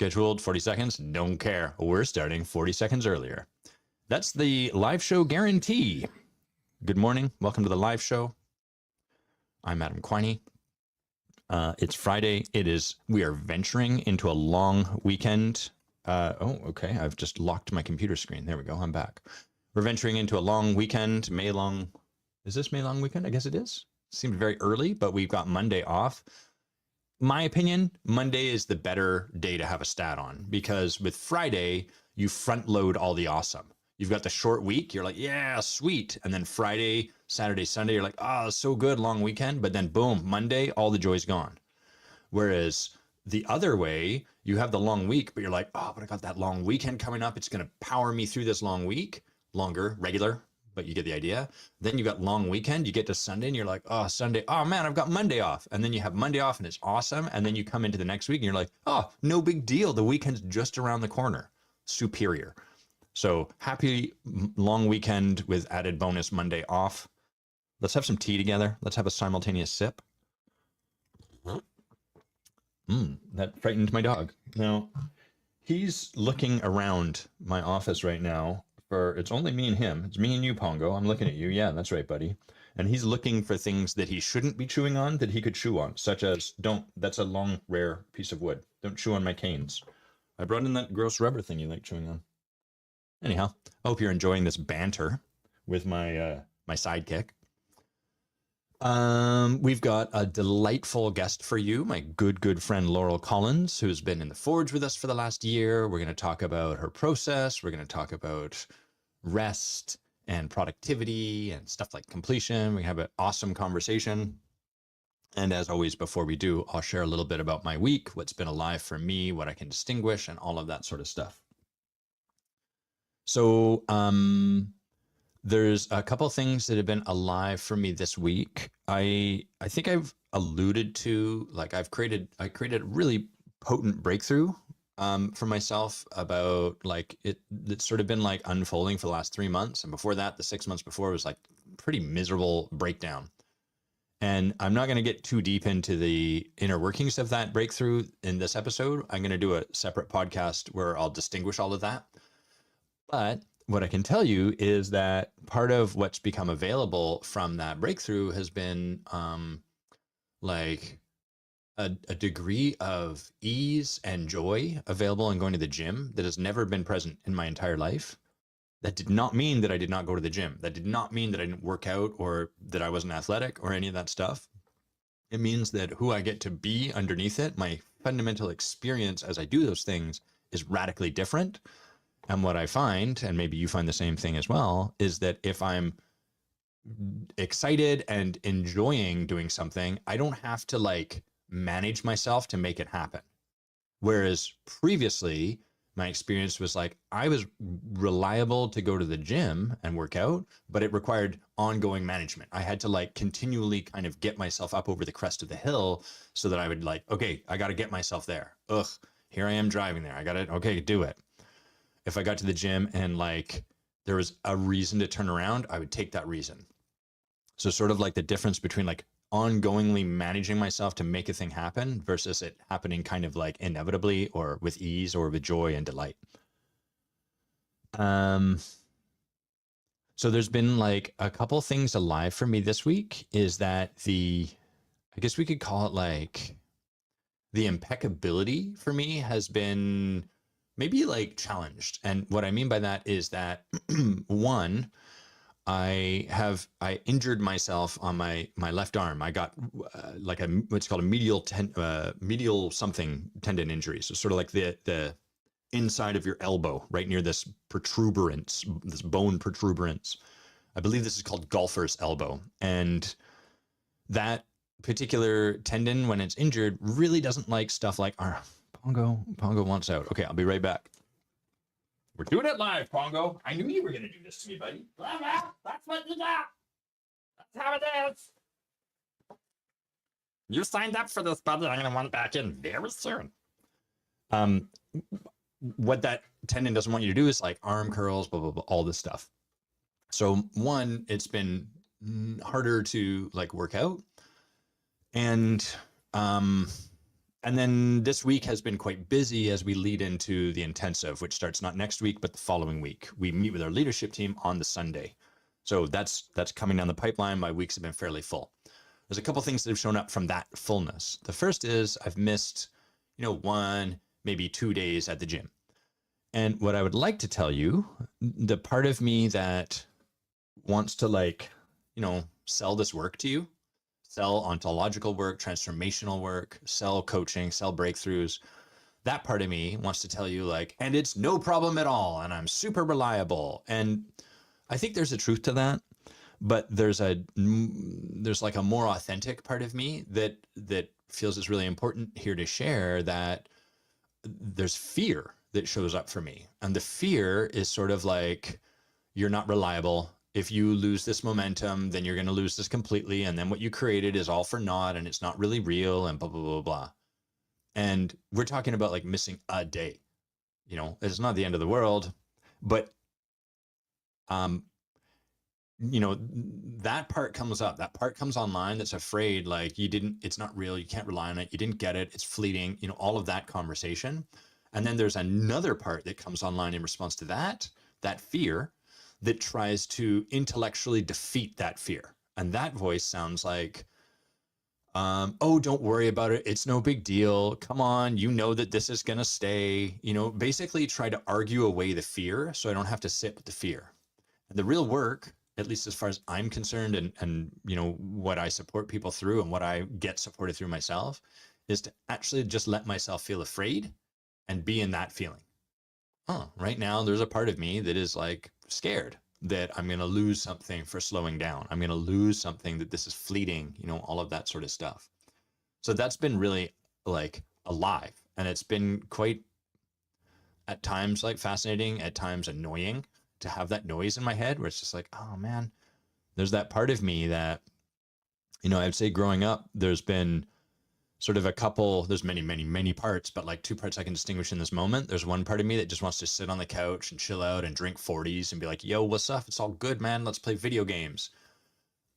scheduled 40 seconds. Don't care. We're starting 40 seconds earlier. That's the live show guarantee. Good morning. Welcome to the live show. I'm Adam Quiney. It's Friday. We are venturing into a long weekend. Okay. I've just locked my computer screen. There we go. I'm back. We're venturing into a long weekend. Is this May long weekend? I guess it is. Seems very early, but we've got Monday off. My opinion, Monday is the better day to have a stat on, because with Friday, you front load all the awesome. You've got the short week. You're like, yeah, sweet. And then Friday, Saturday, Sunday, you're like, oh, so good, long weekend. But then boom, Monday, all the joy's gone. Whereas the other way, you have the long week, but you're like, oh, but I got that long weekend coming up. It's going to power me through this long week. Longer, regular, but you get the idea. Then you got long weekend. You get to Sunday and you're like, oh, Sunday. Oh, man, I've got Monday off. And then you have Monday off and it's awesome. And then you come into the next week and you're like, oh, no big deal. The weekend's just around the corner. Superior. So happy long weekend with added bonus Monday off. Let's have some tea together. Let's have a simultaneous sip. That frightened my dog. Now, he's looking around my office right now for, it's only me and him. It's me and you, Pongo. I'm looking at you. Yeah, that's right, buddy. And he's looking for things that he shouldn't be chewing on that he could chew on, such as, that's a long, rare piece of wood. Don't chew on my canes. I brought in that gross rubber thing you like chewing on. Anyhow, I hope you're enjoying this banter with my sidekick. We've got a delightful guest for you, my good friend Laurel Collins, who's been in the Forge with us for the last year. We're going to talk about her process. We're going to talk about rest and productivity and stuff like completion. We have an awesome conversation. And as always, before we do, I'll share a little bit about my week, what's been alive for me, what I can distinguish, and all of that sort of stuff. So, there's a couple of things that have been alive for me this week. I think I've alluded to, like, I created a really potent breakthrough for myself about, like, it's sort of been like unfolding for the last 3 months. And before that, the 6 months before, was like pretty miserable breakdown. And I'm not going to get too deep into the inner workings of that breakthrough in this episode. I'm going to do a separate podcast where I'll distinguish all of that. But what I can tell you is that part of what's become available from that breakthrough has been like a degree of ease and joy available in going to the gym that has never been present in my entire life. That did not mean that I did not go to the gym. That did not mean that I didn't work out or that I wasn't athletic or any of that stuff. It means that who I get to be underneath it, my fundamental experience as I do those things, is radically different. And what I find, and maybe you find the same thing as well, is that if I'm excited and enjoying doing something, I don't have to like manage myself to make it happen. Whereas previously, my experience was like, I was reliable to go to the gym and work out, but it required ongoing management. I had to like continually kind of get myself up over the crest of the hill so that I would like, okay, I got to get myself there. Here I am driving there. I got to, okay, do it. If I got to the gym and like there was a reason to turn around, I would take that reason. So sort of like the difference between like ongoingly managing myself to make a thing happen versus it happening kind of like inevitably or with ease or with joy and delight. So there's been like a couple things alive for me this week is that I guess we could call it like the impeccability for me has been maybe like challenged. And what I mean by that is that one, I injured myself on my left arm. I got like what's called a medial something tendon injury. So sort of like the inside of your elbow, right near this protuberance, this bone protuberance. I believe this is called golfer's elbow. And that particular tendon, when it's injured, really doesn't like stuff like Pongo wants out. Okay, I'll be right back. We're doing it live, Pongo. I knew you were going to do this to me, buddy. That's what you got. That's how it is. You signed up for this, buddy. I'm going to want it back in very soon. What that tendon doesn't want you to do is like arm curls, blah, blah, blah, all this stuff. So one, it's been harder to like work out. And And then this week has been quite busy as we lead into the intensive, which starts not next week, but the following week. We meet with our leadership team on the Sunday. So that's coming down the pipeline. My weeks have been fairly full. There's a couple things that have shown up from that fullness. The first is I've missed, 1, maybe 2 days at the gym. And what I would like to tell you, the part of me that wants to sell this work to you, sell ontological work, transformational work, sell coaching, sell breakthroughs. That part of me wants to tell you and it's no problem at all. And I'm super reliable. And I think there's a truth to that, but there's like a more authentic part of me that feels it's really important here to share, that there's fear that shows up for me. And the fear is sort of like, you're not reliable. If you lose this momentum, then you're going to lose this completely. And then what you created is all for naught and it's not really real and blah, blah, blah, blah. And we're talking about missing a day, it's not the end of the world, but, that part comes up, that part comes online. That's afraid, it's not real. You can't rely on it. You didn't get it. It's fleeting, all of that conversation. And then there's another part that comes online in response to that fear, that tries to intellectually defeat that fear. And that voice sounds like, oh, don't worry about it. It's no big deal. Come on. That this is going to stay, basically try to argue away the fear so I don't have to sit with the fear. And the real work, at least as far as I'm concerned, and what I support people through and what I get supported through myself, is to actually just let myself feel afraid and be in that feeling. Right now there's a part of me that is scared that I'm going to lose something for slowing down. I'm going to lose something, that this is fleeting, all of that sort of stuff. So that's been really alive. And it's been quite, at times, fascinating, at times annoying to have that noise in my head where it's just oh man, there's that part of me that, I'd say growing up, there's been sort of a couple, there's many, many, many parts, but 2 parts I can distinguish in this moment. There's one part of me that just wants to sit on the couch and chill out and drink 40s and be like, yo, what's up? It's all good, man. Let's play video games.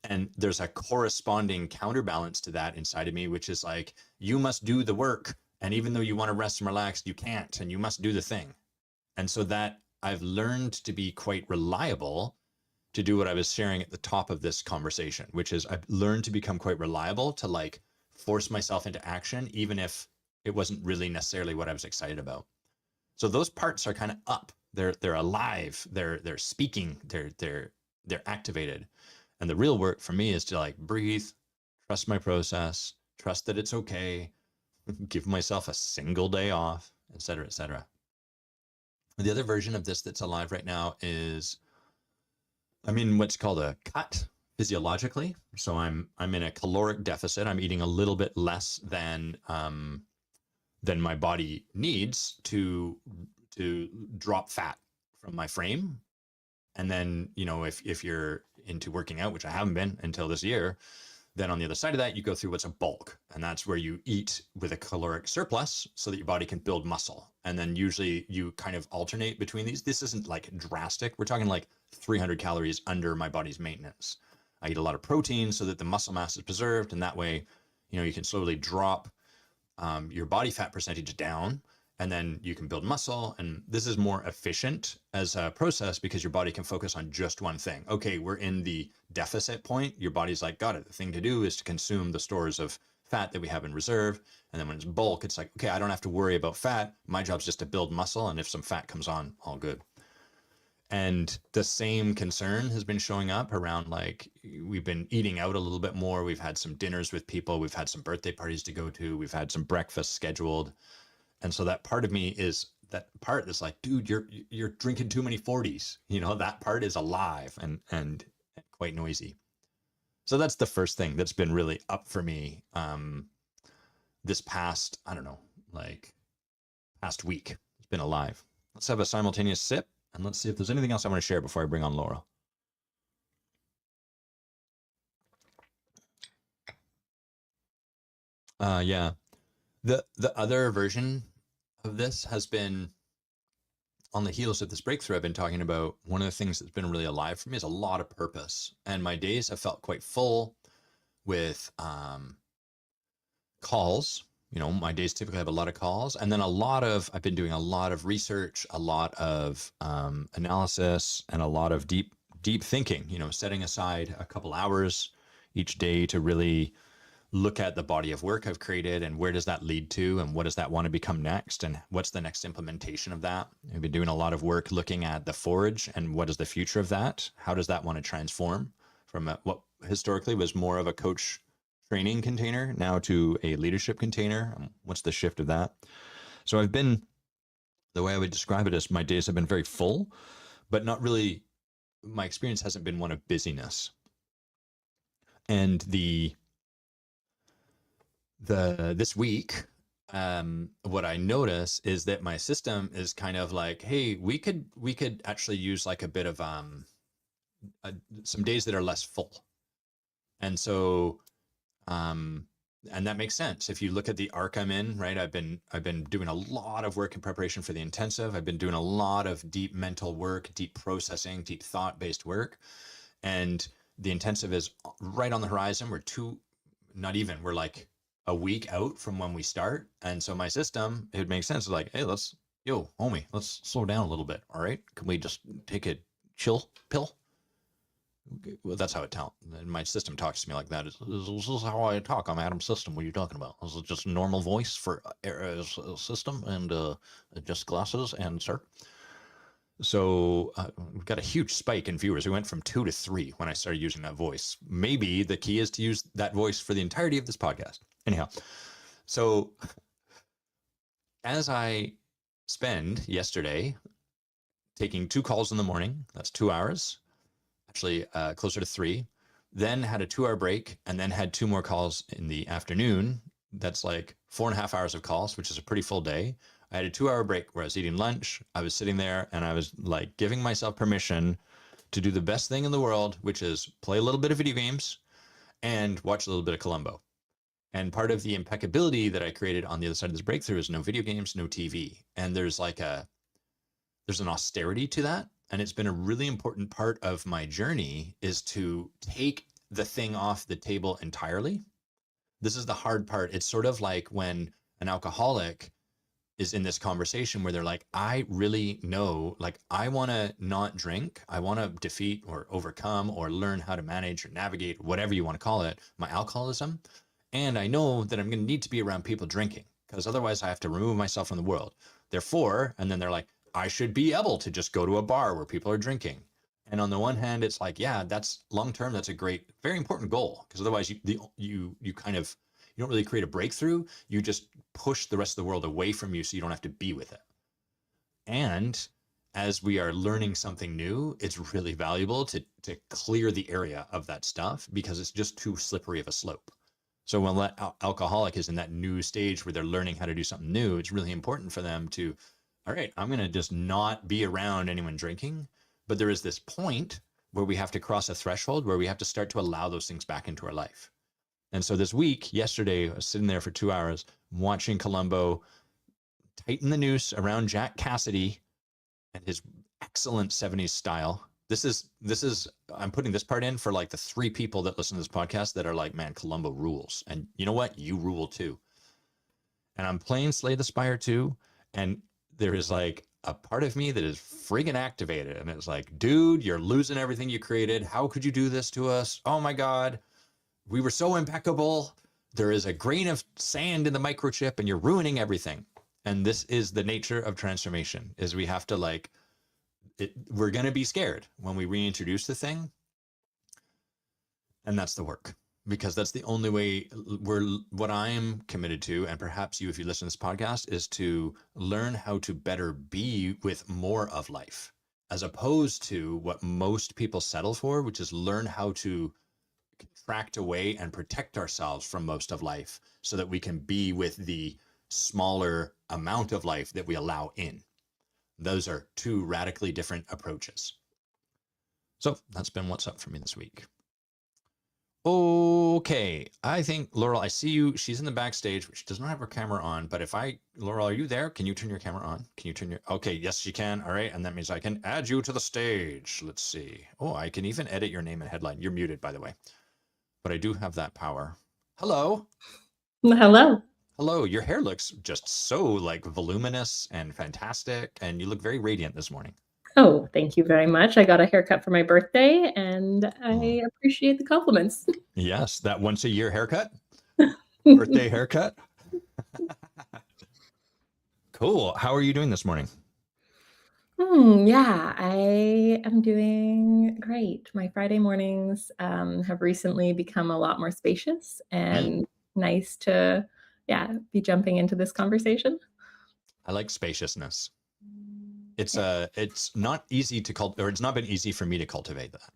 And there's a corresponding counterbalance to that inside of me, which is you must do the work. And even though you want to rest and relax, you can't, and you must do the thing. And so that I've learned to be quite reliable, to do what I was sharing at the top of this conversation, which is I've learned to become quite reliable, to force myself into action, even if it wasn't really necessarily what I was excited about. So those parts are kind of up. They're alive. They're speaking. They're activated. And the real work for me is to breathe, trust my process, trust that it's okay, give myself a single day off, et cetera, et cetera. The other version of this that's alive right now is I'm in what's called a cut physiologically. So I'm in a caloric deficit. I'm eating a little bit less than my body needs to drop fat from my frame. And then, if you're into working out, which I haven't been until this year, then on the other side of that, you go through what's a bulk. And that's where you eat with a caloric surplus so that your body can build muscle. And then usually you kind of alternate between these. This isn't drastic. We're talking 300 calories under my body's maintenance. I eat a lot of protein so that the muscle mass is preserved. And that way, you can slowly drop your body fat percentage down, and then you can build muscle. And this is more efficient as a process because your body can focus on just one thing. Okay, we're in the deficit point. Your body's got it. The thing to do is to consume the stores of fat that we have in reserve. And then when it's bulk, it's okay, I don't have to worry about fat. My job's just to build muscle. And if some fat comes on, all good. And the same concern has been showing up around we've been eating out a little bit more. We've had some dinners with people. We've had some birthday parties to go to. We've had some breakfast scheduled. And so that part of me is that part that's dude, you're drinking too many 40s. That part is alive and quite noisy. So that's the first thing that's been really up for me this past, I don't know, past week. It's been alive. Let's have a simultaneous sip. And let's see if there's anything else I want to share before I bring on Laurel. Yeah. The other version of this has been on the heels of this breakthrough I've been talking about. One of the things that's been really alive for me is a lot of purpose. And my days have felt quite full with calls, My days typically have a lot of calls, and then I've been doing a lot of research, a lot of analysis, and a lot of deep thinking, setting aside a couple hours each day to really look at the body of work I've created and where does that lead to and what does that want to become next and what's the next implementation of that. I've been doing a lot of work looking at the forge and what is the future of that? How does that want to transform from what historically was more of a coach training container now to a leadership container? What's the shift of that? So the way I would describe it is my days have been very full, but not really, my experience hasn't been one of busyness. And this week, what I notice is that my system is kind of like, hey, we could actually use like a bit of some days that are less full. And so and that makes sense. If you look at the arc I'm in, right? I've been doing a lot of work in preparation for the intensive. I've been doing a lot of deep mental work, deep processing, deep thought-based work. And the intensive is right on the horizon. We're like a week out from when we start. And so my system, it makes sense. It's like, hey, homie, let's slow down a little bit. All right. Can we just take a chill pill? Well, that's how my system talks to me like that. This is how I talk. I'm Adam's system. What are you talking about? This is just normal voice for system and just glasses and sir. So we've got a huge spike in viewers. We went from 2 to 3 when I started using that voice. Maybe the key is to use that voice for the entirety of this podcast. Anyhow, so as I spend yesterday taking 2 calls in the morning, that's 2 hours, actually closer to 3, then had a 2-hour break, and then had 2 more calls in the afternoon. That's like 4.5 hours of calls, which is a pretty full day. I had a 2-hour break where I was eating lunch. I was sitting there and I was like giving myself permission to do the best thing in the world, which is play a little bit of video games and watch a little bit of Columbo. And part of the impeccability that I created on the other side of this breakthrough is no video games, no TV. And there's an austerity to that. And it's been a really important part of my journey is to take the thing off the table entirely. This is the hard part. It's sort of like when an alcoholic is in this conversation where they're like, I really know, like, I want to not drink. I want to defeat or overcome or learn how to manage or navigate, whatever you want to call it, my alcoholism. And I know that I'm going to need to be around people drinking because otherwise I have to remove myself from the world. Therefore, and then they're like, I should be able to just go to a bar where people are drinking. And on the one hand, it's like, yeah, that's long term. That's a great, very important goal because otherwise you don't really create a breakthrough. You just push the rest of the world away from you so you don't have to be with it. And as we are learning something new, it's really valuable to clear the area of that stuff because it's just too slippery of a slope. So when that alcoholic is in that new stage where they're learning how to do something new, it's really important for them to, all right, I'm going to just not be around anyone drinking. But there is this point where we have to cross a threshold where we have to start to allow those things back into our life. And so this week, yesterday, I was sitting there for 2 hours watching Columbo tighten the noose around Jack Cassidy and his excellent 70s style. This is I'm putting this part in for like the 3 people that listen to this podcast that are like, man, Columbo rules. And you know what? You rule too. And I'm playing Slay the Spire 2, and there is like a part of me that is friggin' activated. And it's like, dude, you're losing everything you created. How could you do this to us? Oh my God. We were so impeccable. There is a grain of sand in the microchip and you're ruining everything. And this is the nature of transformation, is we have to we're going to be scared when we reintroduce the thing. And that's the work, because that's the only way what I'm committed to. And perhaps you, if you listen to this podcast, is to learn how to better be with more of life, as opposed to what most people settle for, which is learn how to contract away and protect ourselves from most of life so that we can be with the smaller amount of life that we allow in. Those are 2 radically different approaches. So that's been what's up for me this week. Okay, I think Laurel, I see you. She's in the backstage, but she does not have her camera on. But Laurel, are you there? Can you turn your camera on? Okay, yes, she can. All right, and that means I can add you to the stage. Let's see. Oh, I can even edit your name and headline. You're muted, by the way. But I do have that power. Hello. Hello. Hello, your hair looks just so like voluminous and fantastic, and you look very radiant this morning. Oh, thank you very much. I got a haircut for my birthday and Oh, I appreciate the compliments. yes, that once a year haircut, birthday haircut. Cool. How are you doing this morning? Yeah, I am doing great. My Friday mornings have recently become a lot more spacious Hmm. and nice to, yeah, be jumping into this conversation. I like spaciousness. Yeah. It's not easy to or it's not been easy for me to cultivate that.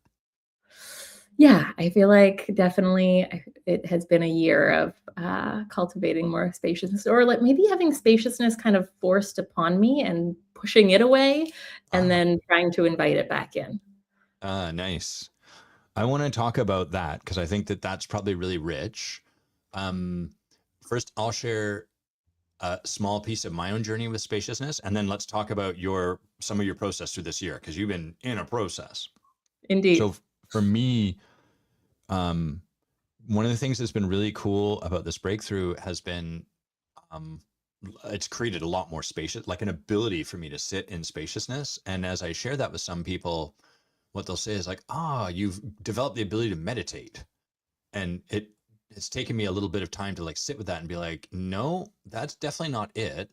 Yeah, I feel like definitely it has been a year of cultivating more spaciousness, or like maybe having spaciousness kind of forced upon me and pushing it away, and Ah, then trying to invite it back in. nice. I want to talk about that because I think that that's probably really rich. Um, First, I'll share a small piece of my own journey with spaciousness, and then let's talk about some of your process through this year because you've been in a process. Indeed. So for me, um, one of the things that's been really cool about this breakthrough has been um, it's created a lot more spacious, like an ability for me to sit in spaciousness. And as I share that with some people, what they'll say is like, you've developed the ability to meditate. And it's taken me a little bit of time to like sit with that and be like, no, that's definitely not it.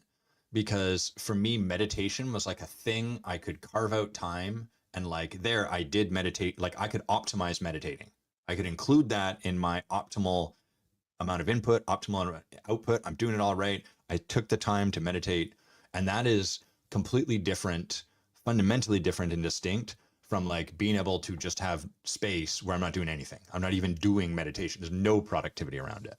Because for me, meditation was like a thing I could carve out time. And like there, I did meditate, like I could optimize meditating. I could include that in my optimal amount of input, optimal output. I'm doing it all right. I took the time to meditate. And that is completely different, fundamentally different and distinct from like being able to just have space where I'm not doing anything. I'm not even doing meditation. There's no productivity around it.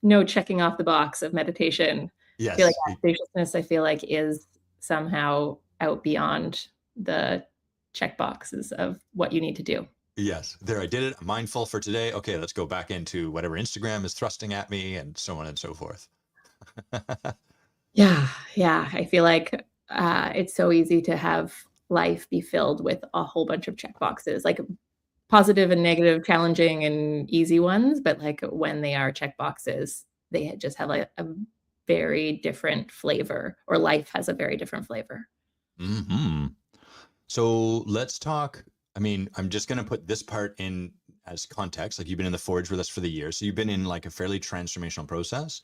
No checking off the box of meditation. I feel like Yes. that spaciousness, I feel like, is somehow out beyond the check boxes of what you need to do. Yes. There I did it. I'm mindful for today. Okay, let's go back into whatever Instagram is thrusting at me and so on and so forth. Yeah, yeah. I feel like it's so easy to have life be filled with a whole bunch of check boxes, like positive and negative, challenging and easy ones. But like when they are check boxes, they just have like a very different flavor, or life has a very different flavor. Hmm. So let's talk. I mean, I'm just going to put this part in as context. Like you've been in the forge with us for the year. So you've been in like a fairly transformational process.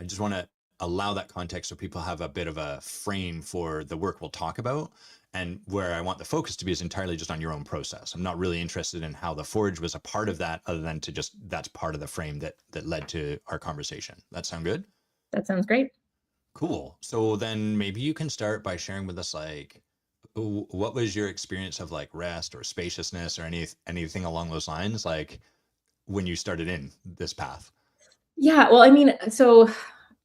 I just want to allow that context so people have a bit of a frame for the work we'll talk about. And where I want the focus to be is entirely just on your own process. I'm not really interested in how the forge was a part of that, other than to just that's part of the frame that led to our conversation. That sound good? That sounds great. Cool. So then maybe you can start by sharing with us like what was your experience of like rest or spaciousness or anything along those lines like when you started in this path. Yeah, well, I mean, so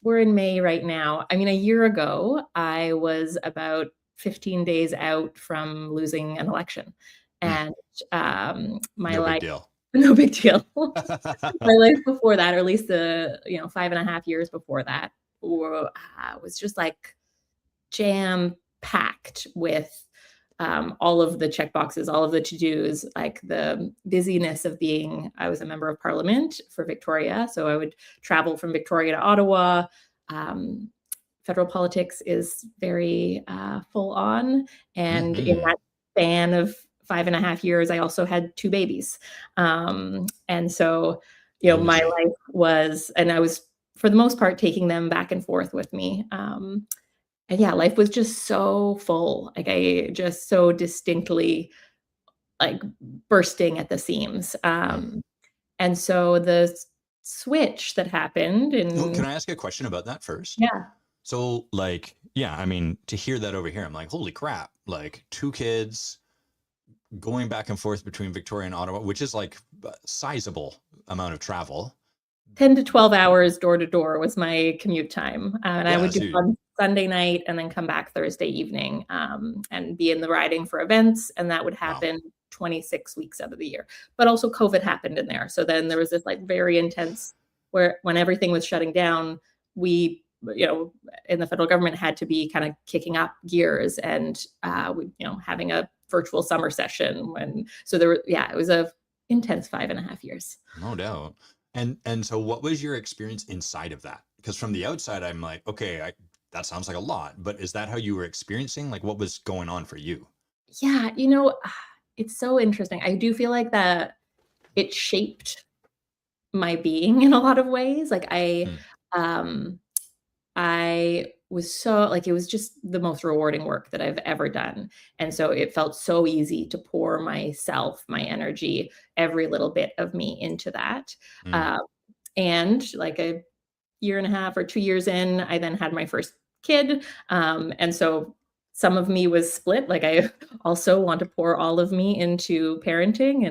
we're in May right now. I mean, a year ago, I was about 15 days out from losing an election, Hmm, and my no big life, deal. no big deal. My life before that, or at least the 5.5 years before that, was just like jam packed with all of the check boxes, all of the to dos, like the busyness of being. I was a member of parliament for Victoria, so I would travel from Victoria to Ottawa. Um, Federal politics is very full on, and in Hmm. that span of 5.5 years, I also had two babies, and so Holy my shit. life was, and I was for the most part taking them back and forth with me. And yeah, life was just so full. Like I just so distinctly like bursting at the seams. Hmm. And so the switch that happened Oh, in, can I ask a question about that first? yeah, So like, yeah, I mean, to hear that over here, I'm like, holy crap, like two kids going back and forth between Victoria and Ottawa, which is like a sizable amount of travel. 10 to 12 hours door to door was my commute time. And I Yeah, would do so it on Sunday night and then come back Thursday evening, and be in the riding for events. And that would wow. happen 26 weeks out of the year. But also COVID happened in there. So then there was this like very intense, where when everything was shutting down, we, in the federal government had to be kind of kicking up gears, and having a virtual summer session so there were, yeah, it was a intense 5.5 years. No doubt. And so what was your experience inside of that? because from the outside, I'm like, okay, that sounds like a lot, but is that how you were experiencing? Like, what was going on for you? Yeah, it's so interesting. I do feel like that it shaped my being in a lot of ways. Like Mm, um I was so like it was just the most rewarding work that I've ever done. And so it felt so easy to pour myself, my energy, every little bit of me into that. mm, Uh, and like a year and a half or 2 years in, I then had my first kid. And so some of me was split. Like I also want to pour all of me into parenting.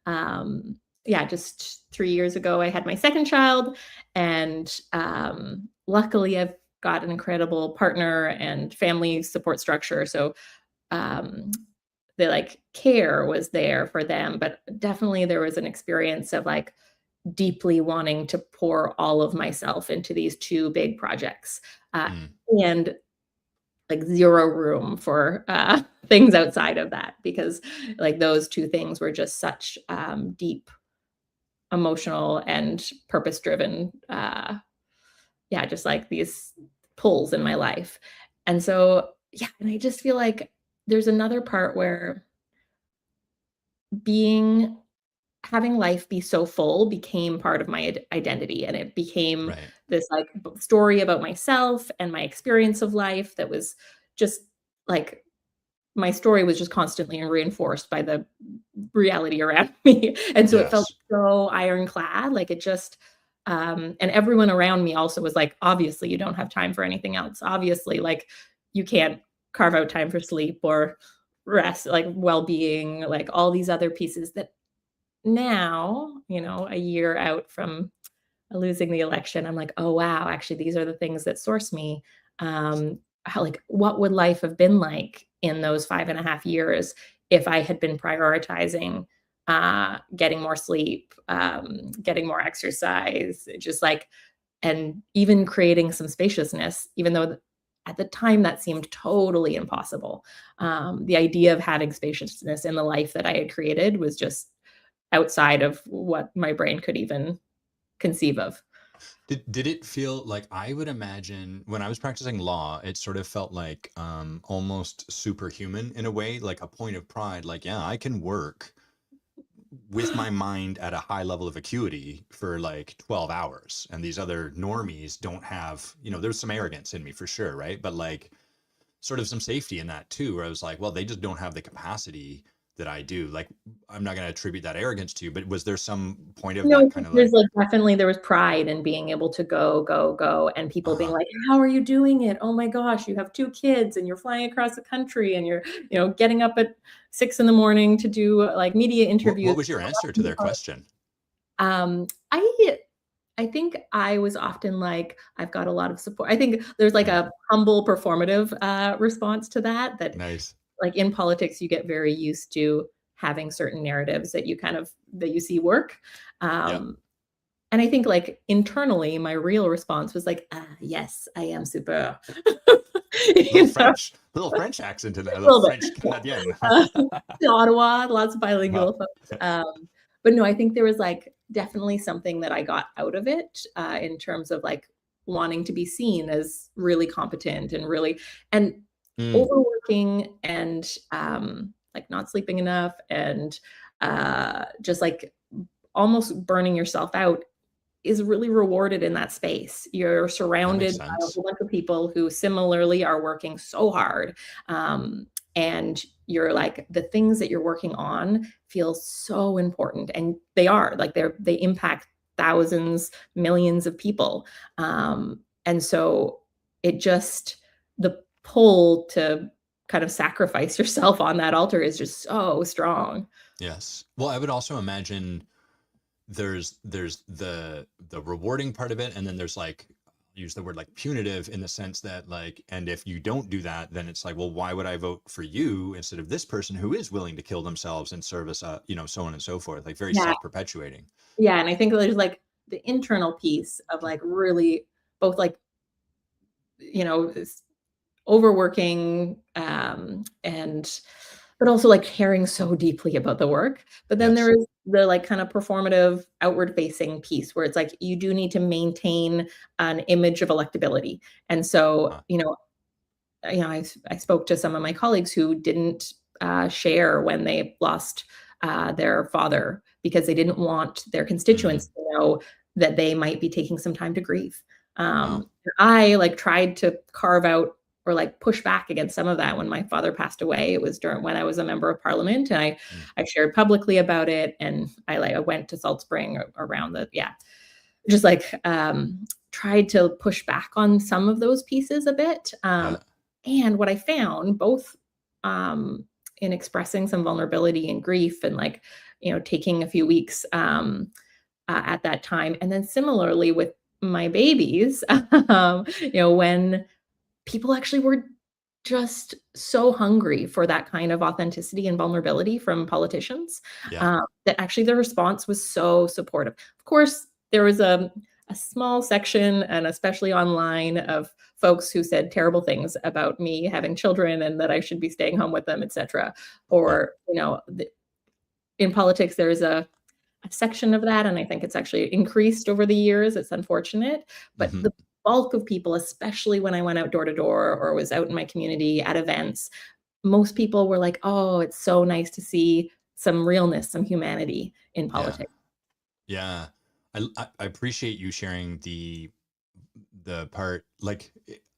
And yeah, just 3 years ago, I had my second child. And luckily, I've got an incredible partner and family support structure. So um, the like care was there for them, but definitely there was an experience of like deeply wanting to pour all of myself into these 2 big projects, uh, mm. and, like, 0 room for, things outside of that because, like, those 2 things were just such, deep emotional and purpose-driven, yeah, just, like, these pulls in my life, and so yeah, and I just feel like there's another part where being having life be so full became part of my identity, and it became Right. this, like, story about myself and my experience of life that was just, like my story was just constantly reinforced by the reality around me, and so it felt Yes. so ironclad, like, it just and everyone around me also was like, "Obviously, you don't have time for anything else. Obviously, like, you can't carve out time for sleep or rest, like, well-being, like, all these other pieces that now, a year out from losing the election, I'm like, "Oh, wow, actually, these are the things that source me." How like, what would life have been like in those 5.5 years if I had been prioritizing, getting more sleep, getting more exercise, just like and even creating some spaciousness, even though at the time that seemed totally impossible. The idea of having spaciousness in the life that I had created was just outside of what my brain could even conceive of. Did it feel like, I would imagine when I was practicing law, it sort of felt like almost superhuman in a way, like a point of pride, like, yeah, I can work with my mind at a high level of acuity for like 12 hours, and these other normies don't have, there's some arrogance in me for sure, right? But like sort of some safety in that too, where I was like, well, they just don't have the capacity that I do. Like, I'm not going to attribute that arrogance to you, but was there some point of No, I that kind think of there's, like, like, definitely there was pride in being able to go, go, go, and people being uh-huh. like, "How are you doing it? Oh my gosh, you have 2 kids and you're flying across the country and you're, getting up at 6 in the morning to do, like, media What interviews." was your answer to their question? Um, I think I was often like, "I've got a lot of support." I think there's, like, Mm, a humble performative, response to that, nice. like, in politics, you get very used to having certain narratives that you see work, Yep. um, and I think, like, internally, my real response was like, "Ah, yes, I am super." Little You know? French, little French accent in there, a A little little bit. French Canadian. Uh, Ottawa, lots of Huh. bilingual folks, but no, I think there was, like, definitely something that I got out of it, in terms of, like, wanting to be seen as really competent and really and Mm, overworking and, like, not sleeping enough and, just, like, almost burning yourself out is really rewarded in that space. You're that makes surrounded by a sense. whole bunch of people who similarly are working so hard. And you're like, the things that you're working on feel so important. And they are like they impact thousands, millions of people. And so it just the pull to kind of sacrifice yourself on that altar is just so strong. Yes. Well, I would also imagine there's the rewarding part of it, and then there's like, use the word like punitive, in the sense that like, and if you don't do that, then it's like, well, why would I vote for you instead of this person who is willing to kill themselves in service, so on and so forth, like very Yeah. self-perpetuating. Yeah, and I think there's, like, the internal piece of, like, really both, like, s overworking, and but also like caring so deeply about the work. But then there Yes. is the like kind of performative outward facing piece where it's like you do need to maintain an image of electability. And so, Uh, I spoke to some of my colleagues who didn't share when they lost their father because they didn't want their mm, constituents to know that they might be taking some time to grieve. wow. I like tried to carve out or like push back against some of that when my father passed away. It was during when I was a member of parliament, and Mm, I shared publicly about it, and I went to Salt Spring around just like tried to push back on some of those pieces a bit. yeah. And what I found, both um, in expressing some vulnerability and grief, and like, taking a few weeks at that time, and then similarly with my babies, when people actually were just so hungry for that kind of authenticity and vulnerability from politicians, Yeah. that actually the response was so supportive. Of course, there was a small section, and especially online, of folks who said terrible things about me having children and that I should be staying home with them, etc. Yeah. Or, in politics, there's a section of that, and I think it's actually increased over the years. It's unfortunate, but Hmm. the bulk of people, especially when I went out door to door or was out in my community at events, most people were like, "Oh, it's so nice to see some realness, some humanity in Yeah. politics." Yeah. I appreciate you sharing the part like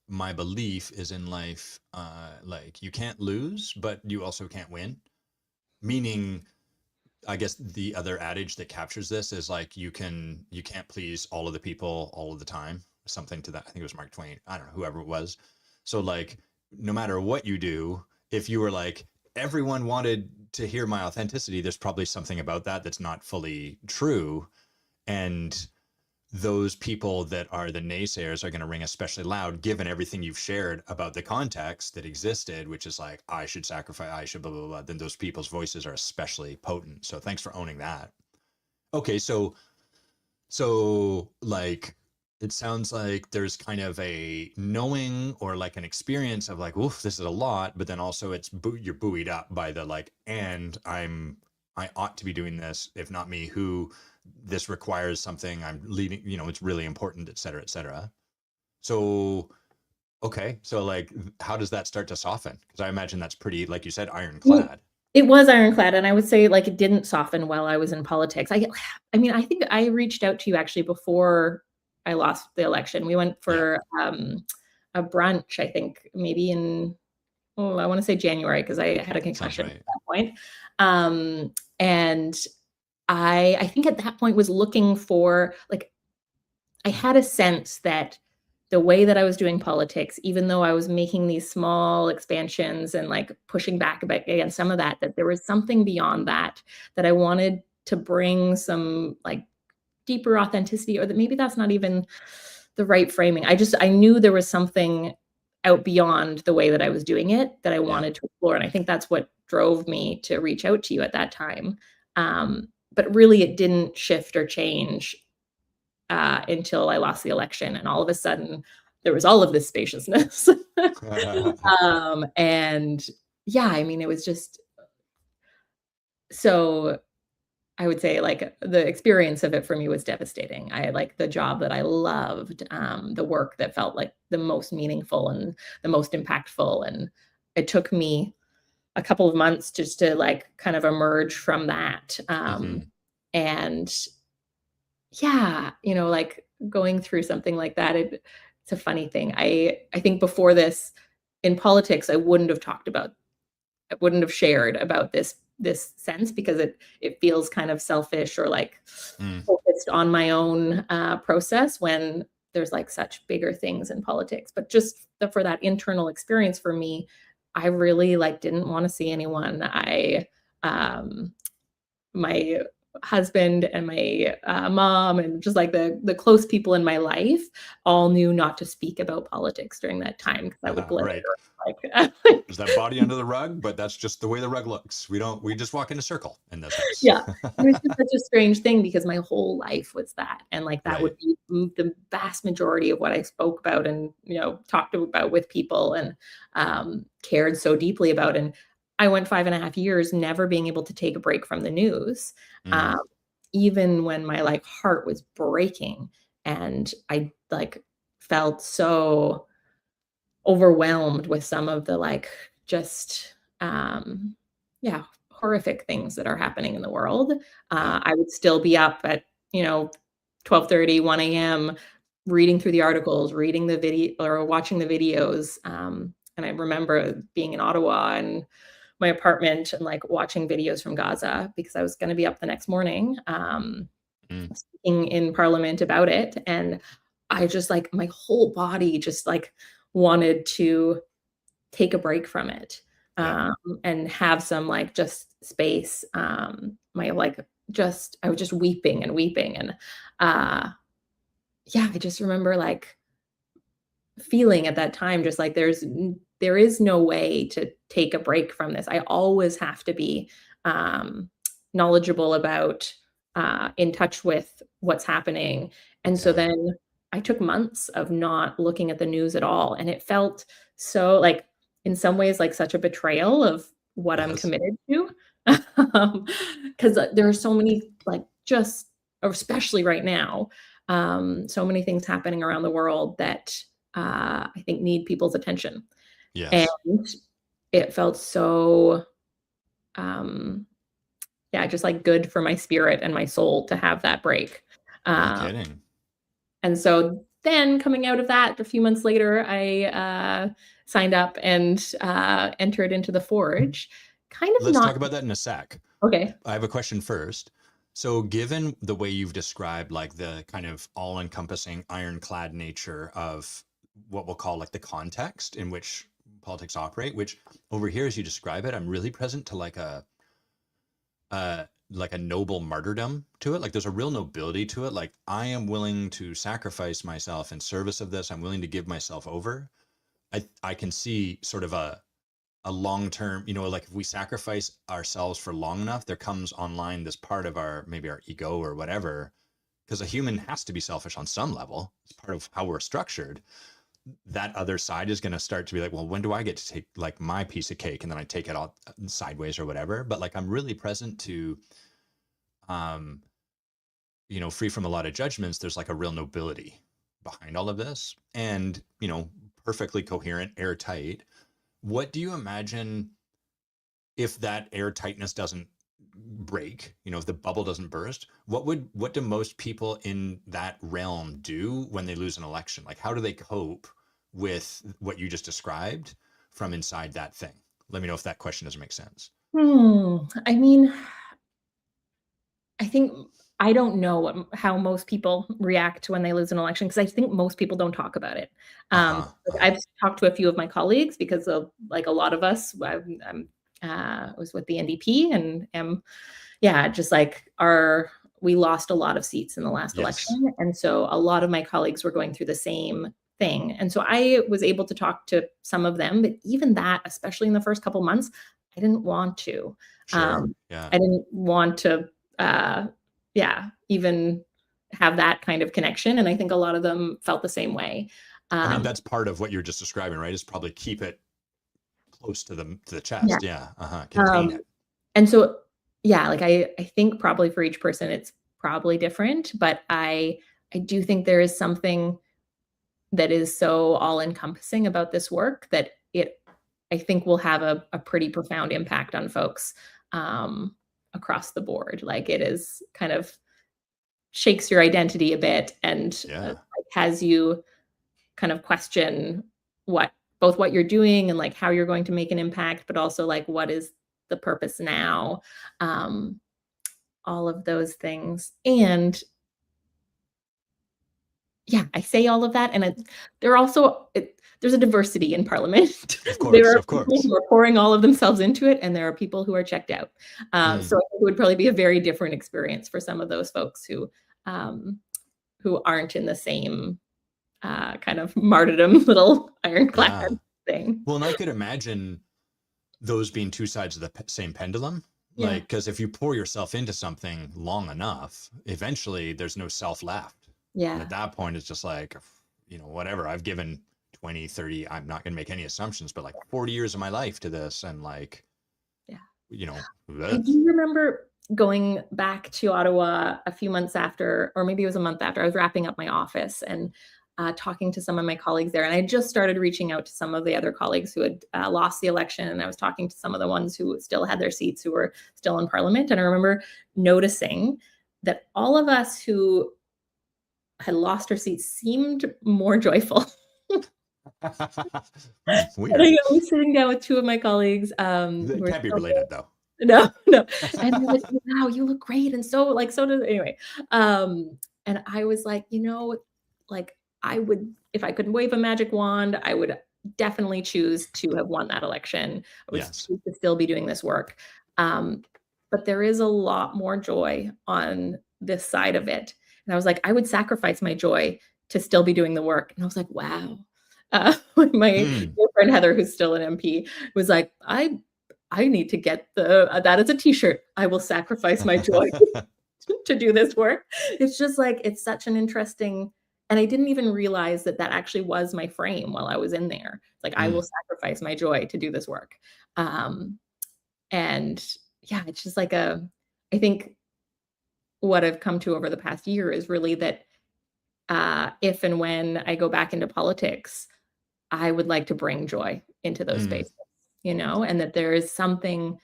my belief is in life like you can't lose but you also can't win, meaning I guess the other adage that captures this is like you can't please all of the people all of the time, something to that. I think it was Mark Twain, I don't know, whoever it was. So like no matter what you do, if you were like everyone wanted to hear my authenticity, there's probably something about that that's not fully true. And those people that are the naysayers are going to ring especially loud given everything you've shared about the context that existed, which is like I should sacrifice, I should blah blah blah. Then those people's voices are especially potent, so thanks for owning that. Okay, so like it sounds like there's kind of a knowing or like an experience of like oof, this is a lot, but then also you're buoyed up by the like, and I ought to be doing this, if not me, who, this requires something, I'm leading, it's really important, et cetera, et cetera. So okay, so like how does that start to soften? Because I imagine that's pretty, like you said, Well, ironclad. it was ironclad, and I would say, like, it didn't soften while I was in politics. I mean, I think I reached out to you actually before I lost the election. We went Yeah, for, a brunch, I think maybe in, I wanna say January, because I had a sounds concussion at right. that point. And I think at that point was looking for, like, I had a sense that the way that I was doing politics, even though I was making these small expansions and like pushing back a bit against some of that, that there was something beyond that that I wanted to bring some like deeper authenticity, or that maybe that's not even the right framing. I knew there was something out beyond the way that I was doing it that I Yeah, wanted to explore. And I think that's what drove me to reach out to you at that time. But really, it didn't shift or change until I lost the election, and all of a sudden there was all of this spaciousness. And yeah, I mean, it was just so. I would say like the experience of it for me was devastating. I like the job that I loved, the work that felt like the most meaningful and the most impactful, and it took me a couple of months just to like kind of emerge from that. hmm, And yeah, like going through something like that, it's a funny thing. I think before this, in politics, I wouldn't have shared about this sense because it feels kind of selfish or like mm, focused on my own process when there's like such bigger things in politics. But just for that internal experience for me, I really like didn't want to see anyone. Um my husband and my mom and just like the close people in my life all knew not to speak about politics during that time because I would blame right. it like There's that body under the rug, but that's just the way the rug looks. We just walk in a circle in this house. yeah. It was just such a strange thing because my whole life was that, and like that Right. would be the vast majority of what I spoke about and talked about with people and cared so deeply about. And I went 5.5 years never being able to take a break from the news, Mm, um, even when my, like, heart was breaking, and I, like, felt so overwhelmed with some of the, like, just, yeah, horrific things that are happening in the world. yeah. I would still be up at, 12:30, 1 a.m., reading through the articles, reading the video or watching the videos, and I remember being in Ottawa and my apartment and, like, watching videos from Gaza because I was gonna be up the next morning, Mm, speaking in parliament about it, and I just, like, my whole body just, like, wanted to take a break from it, yeah. um, and have some, like, just space, my, like, just I was just weeping and weeping, and, uh, yeah, I just remember, like, feeling at that time just like there is no way to take a break from this. I always have to be um, knowledgeable about, in touch with what's happening. And so Yeah. then I took months of not looking at the news at all, and it felt so like in some ways like such a betrayal of what I'm Yes. committed to, because there are so many like just especially right now, so many things happening around the world that I think need people's attention. And Yes. it felt so, um, yeah, just like good for my spirit and my soul to have that break. No Um, kidding. and so then coming out of that, a few months later, I signed up and entered into the Forge. Kind of Let's not talk about that in a sec. okay. I have a question first. So, given the way you've described, like the kind of all encompassing ironclad nature of what we'll call like the context in which politics operate, which over here, as you describe it, I'm really present to like a noble martyrdom to it. Like there's a real nobility to it. Like I am willing to sacrifice myself in service of this. I'm willing to give myself over. I can see sort of a long term, like if we sacrifice ourselves for long enough, there comes online this part of our maybe our ego or whatever, because a human has to be selfish on some level. It's part of how we're structured. That other side is going to start to be like, well, when do I get to take like my piece of cake, and then I take it all sideways or whatever. But like I'm really present to um free from a lot of judgments. There's like a real nobility behind all of this, and perfectly coherent, airtight. What do you imagine if that airtightness doesn't break, if the bubble doesn't burst? What do most people in that realm do when they lose an election? Like how do they cope with what you just described from inside that thing? Let me know if that question doesn't make sense. I mean, I think I don't know how most people react when they lose an election because I think most people don't talk about it. Uh-huh. Like Uh-huh. I've talked to a few of my colleagues because of like a lot of us. I'm was with the NDP and am yeah, just like our we lost a lot of seats in the last Yes. election, and so a lot of my colleagues were going through the same thing, and so I was able to talk to some of them, but even that, especially in the first couple months, I didn't want to. Sure. Um, Yeah. I didn't want to, uh, yeah, even have that kind of connection, and I think a lot of them felt the same way. I mean, Um, that's part of what you're just describing, right? Is probably keep it close to the yeah, chest. Yeah. Uh-huh. Contain um, it. and so, yeah, like I think probably for each person it's probably different, but I do think there is something that is so all encompassing about this work that it I think will have a pretty profound impact on folks um, across the board. Like it is kind of shakes your identity a bit and Yeah. like has you kind of question what both what you're doing and like how you're going to make an impact, but also like what is the purpose now, um, all of those things. And yeah, I say all of that, and there are also there's a diversity in parliament. Of There course. are Of people course. who are pouring all of themselves into it, and there are people who are checked out. So Mm. I think it would probably be a very different experience for some of those folks um, who aren't in the same kind of martyrdom little ironclad Yeah. thing. Well, and I could imagine those being two sides of the same pendulum. Yeah, Like, because if you pour yourself into something long enough, eventually there's no self left. And at yeah, that point, it's just like, whatever. I've given 20, 30, I'm not going to make any assumptions, but like 40 years of my life to this. And like, I do remember going back to Ottawa a few months after, or maybe it was a month after, I was wrapping up my office and talking to some of my colleagues there. And I just started reaching out to some of the other colleagues who had lost the election. And I was talking to some of the ones who still had their seats, who were still in Parliament. And I remember noticing that all of us who had lost our seats seemed more joyful. Weird. I was sitting down with two of my colleagues. It can't be related though. No. And they're like, wow, you look great. And so does anyway. And I was like, like I would, if I could wave a magic wand, I would definitely choose to have won that election. I would choose to still be doing this work. But there is a lot more joy on this side of it. And I was like, I would sacrifice my joy to still be doing the work. And I was like, wow. My dear friend Heather, who's still an MP, was like, I need to get that as a t-shirt. I will sacrifice my joy to do this work. It's just like, it's such an interesting, and I didn't even realize that actually was my frame while I was in there. It's like, I will sacrifice my joy to do this work. And yeah, it's just like I think what I've come to over the past year is really that if and when I go back into politics, I would like to bring joy into those spaces, and that there is something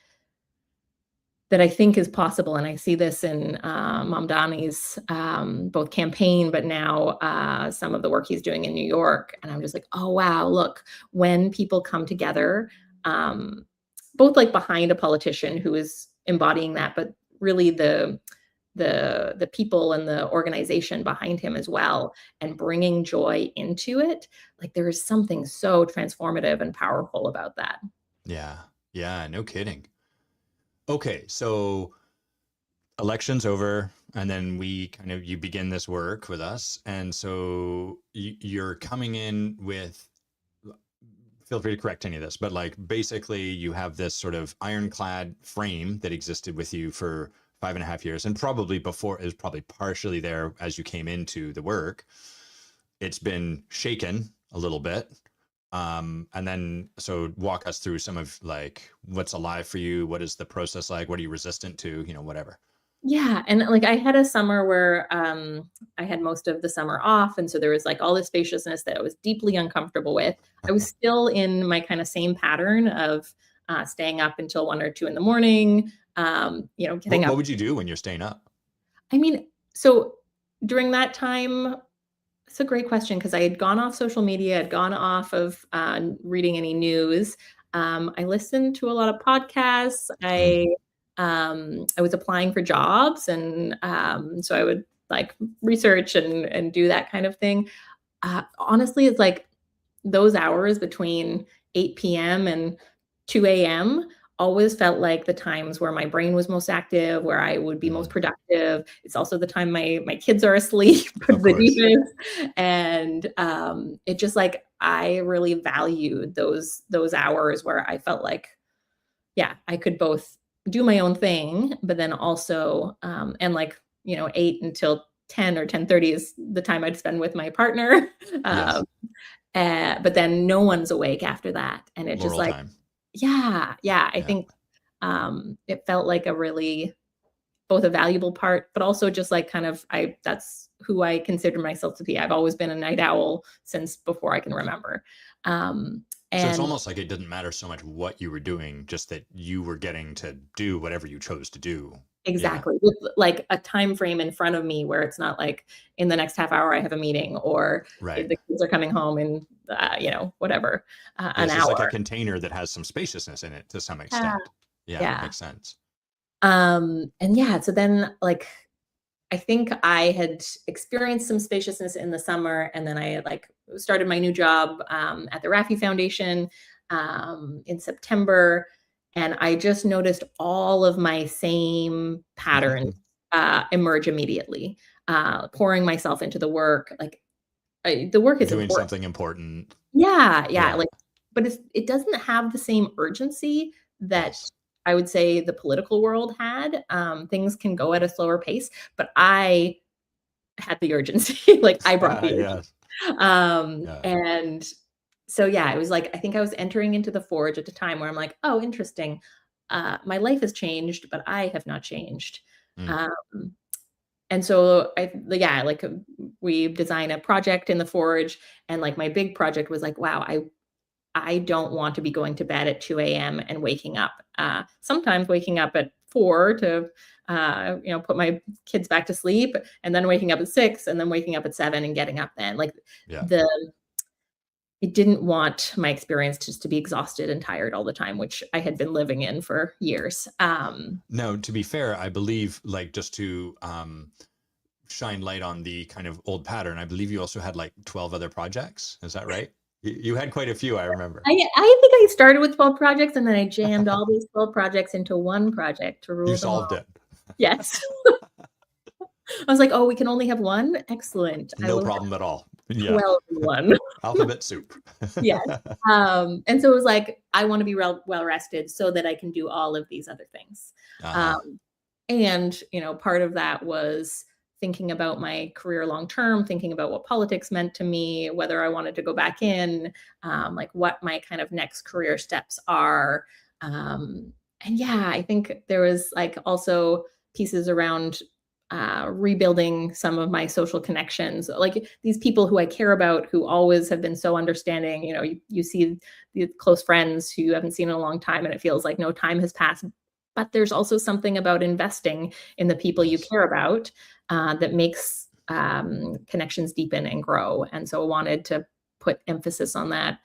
that I think is possible. And I see this in Mamdani's both campaign, but now some of the work he's doing in New York. And I'm just like, oh, wow, look, when people come together, both like behind a politician who is embodying that, but really the people and the organization behind him as well, and bringing joy into it, like there is something so transformative and powerful about that. Yeah, no kidding. Okay, so election's over, and then you begin this work with us, and so you're coming in with, feel free to correct any of this, but like basically you have this sort of ironclad frame that existed with you for 5.5 years, and probably before is probably partially there as you came into the work. It's been shaken a little bit. And then, so walk us through some of like, what's alive for you? What is the process like? What are you resistant to, whatever. Yeah. And like, I had a summer where I had most of the summer off. And so there was like all this spaciousness that I was deeply uncomfortable with. I was still in my kind of same pattern of staying up until 1 or 2 in the morning, getting up. What would you do when you're staying up? I mean, so during that time, it's a great question, because I had gone off social media, I'd gone off of reading any news. I listened to a lot of podcasts. I was applying for jobs, and so I would like research and do that kind of thing. Honestly, it's like those hours between 8 p.m. and 2 a.m. always felt like the times where my brain was most active, where I would be most productive. It's also the time my kids are asleep, and it just like, I really valued those hours where I felt like, yeah, I could both do my own thing, but then also, and like, 8 until 10 or 10:30 is the time I'd spend with my partner. But then no one's awake after that. And it just like, time. I think it felt like a really, both a valuable part, but also just like kind of, that's who I consider myself to be. I've always been a night owl since before I can remember. So it's almost like it didn't matter so much what you were doing, just that you were getting to do whatever you chose to do. Exactly. With like a time frame in front of me where it's not like in the next half hour I have a meeting, or if the kids are coming home in whatever, an hour. It's like a container that has some spaciousness in it to some extent. That makes sense. So then like, I think I had experienced some spaciousness in the summer, and then I had like started my new job at the Raffi Foundation in September. And I just noticed all of my same patterns emerge immediately, pouring myself into the work. Like the work is doing important. Something important. Yeah. Like, but it doesn't have the same urgency that I would say the political world had. Things can go at a slower pace, but I had the urgency. Like I brought the urgency. And so, it was like, I think I was entering into the forge at a time where I'm like, oh, interesting. my life has changed, but I have not changed. Mm. Um, and so like we design a project in the Forge, and like my big project was like, wow, I don't want to be going to bed at 2 a.m. and waking up. Sometimes waking up at 4 to put my kids back to sleep, and then waking up at 6, and then waking up at 7 and getting up then. Like Yeah. the I didn't want my experience just to be exhausted and tired all the time, which I had been living in for years. No, to be fair, I believe, like, just to shine light on the kind of old pattern, I believe you also had like 12 other projects. Is that right? You had quite a few, I remember. I think I started with 12 projects, and then I jammed all these 12 projects into one project to You rule them all. solved it. Yes. I was like, oh, we can only have one? Excellent. I No will problem at all. have Yeah. 12 in one. Alphabet soup. Yes. And so it was like, I want to be well rested so that I can do all of these other things. Uh-huh. And, part of that was thinking about my career long term, thinking about what politics meant to me, whether I wanted to go back in, like what my kind of next career steps are. And yeah, I think there was like also pieces around rebuilding some of my social connections, like these people who I care about, who always have been so understanding. You see the close friends who you haven't seen in a long time, and it feels like no time has passed. But there's also something about investing in the people you Yes. care about that makes connections deepen and grow. And so I wanted to put emphasis on that.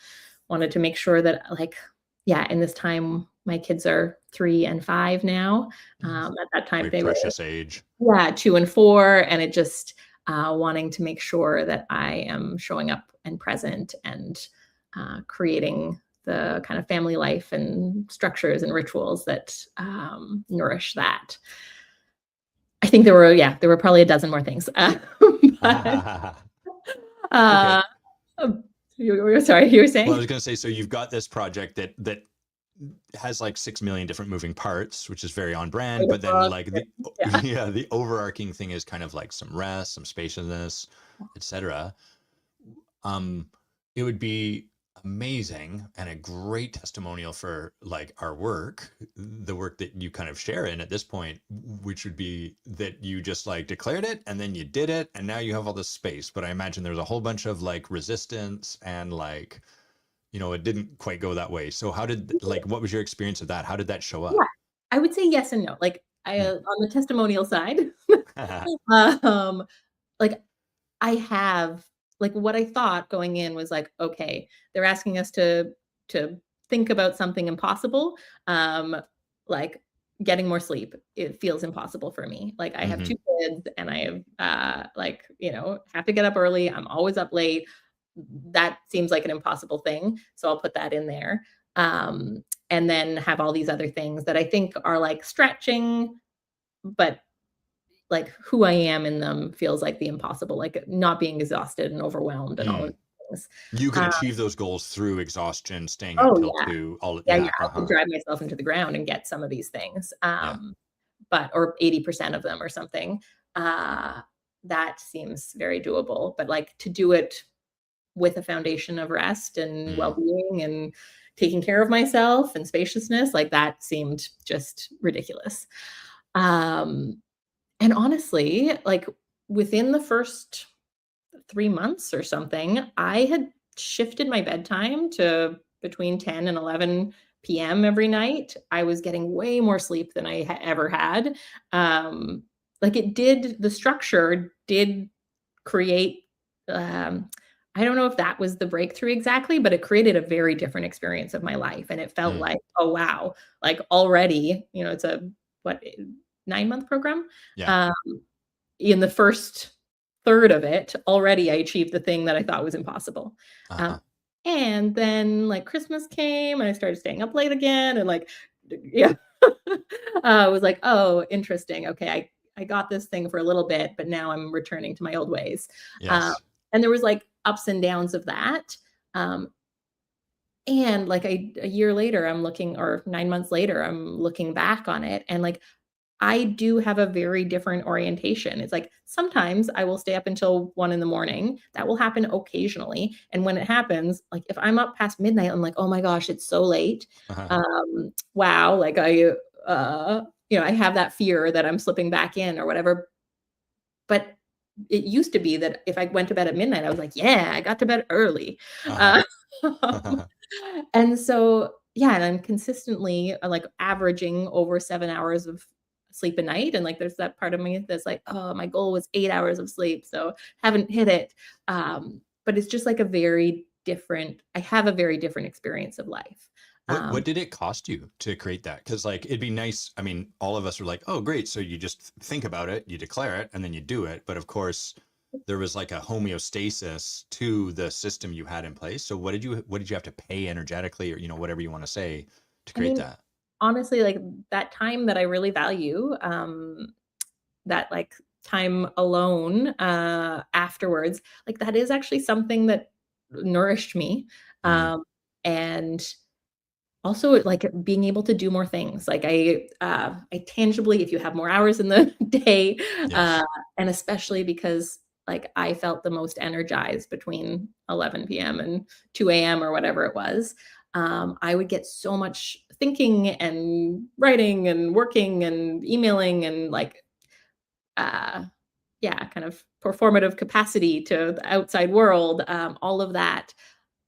Wanted to make sure that, like, yeah, in this time, my kids are 3 and 5 now. At that time, Very they were precious age. 2 and 4, and it just wanting to make sure that I am showing up and present and creating the kind of family life and structures and rituals that nourish that. I think there were probably a dozen more things. But, Okay. you were sorry, you were saying? Well, I was going to say, so you've got this project that has like 6 million different moving parts, which is very on brand, but then like Yeah. the overarching thing is kind of like some rest, some spaciousness, etc. It would be amazing and a great testimonial for like our work, the work that you kind of share in at this point, which would be that you just like declared it and then you did it and now you have all this space. But I imagine there's a whole bunch of like resistance and like, it didn't quite go that way. So what was your experience of that? How did that show up? Yeah, I would say yes and no. Like Hmm. on the testimonial side, um, like I have like what I thought going in was like, okay, they're asking us to think about something impossible, like getting more sleep. It feels impossible for me. Like I have Hmm. 2 kids, and I have have to get up early. I'm always up late. That seems like an impossible thing. So I'll put that in there. And then have all these other things that I think are like stretching, but like who I am in them feels like the impossible, like not being exhausted and overwhelmed and all of Mm. these things. You can Uh, achieve those goals through exhaustion, staying up oh till yeah. 2, all, Yeah, yeah. yeah. I can drive myself into the ground and get some of these things. Yeah. But or 80% of them or something. Uh, that seems very doable. But like to do it with a foundation of rest and Mm. well-being and taking care of myself and spaciousness, like that seemed just ridiculous. Um, and honestly, like within the first 3 months or something, I had shifted my bedtime to between 10 and 11 PM every night. I was getting way more sleep than I ever had. Um, like the structure did create, um, I don't know if that was the breakthrough exactly, but it created a very different experience of my life. And it felt Mm. like, oh, wow, like already, it's a, what, 9-month program. Yeah. Um, in the first third of it, already I achieved the thing that I thought was impossible. Uh-huh. Um, and then like Christmas came and I started staying up late again and like, yeah, I was like, oh, interesting. Okay. I got this thing for a little bit, but now I'm returning to my old ways. Um, Yes. and there was like ups and downs of that. Um, and like a year later, I'm looking, or 9 months later, I'm looking back on it and like, I do have a very different orientation. It's like sometimes I will stay up until 1 in the morning. That will happen occasionally. And when it happens, like if I'm up past midnight, I'm like, oh my gosh, it's so late. Wow. Like I have that fear that I'm slipping back in or whatever. But it used to be that if I went to bed at midnight, I was like, yeah, I got to bed early. Uh-huh. Uh, and so, yeah, and I'm consistently like averaging over 7 hours of sleep a night. And like, there's that part of me that's like, oh, my goal was 8 hours of sleep. So haven't hit it. But it's just like I have a very different experience of life. What Um, did it cost you to create that? Because like it'd be nice. I mean, all of us were like, "Oh, great!" So you just think about it, you declare it, and then you do it. But of course, there was like a homeostasis to the system you had in place. So what did you have to pay energetically, or whatever you want to say, to I create mean, that? honestly, like that time that I really value, that like time alone afterwards, like that is actually something that nourished me. Mm, And also like being able to do more things. Like I tangibly, if you have more hours in the day, uh, yes. and especially because like I felt the most energized between 11 p.m. and 2 a.m. or whatever it was. I would get so much thinking and writing and working and emailing and like uh yeah, kind of performative capacity to the outside world, all of that,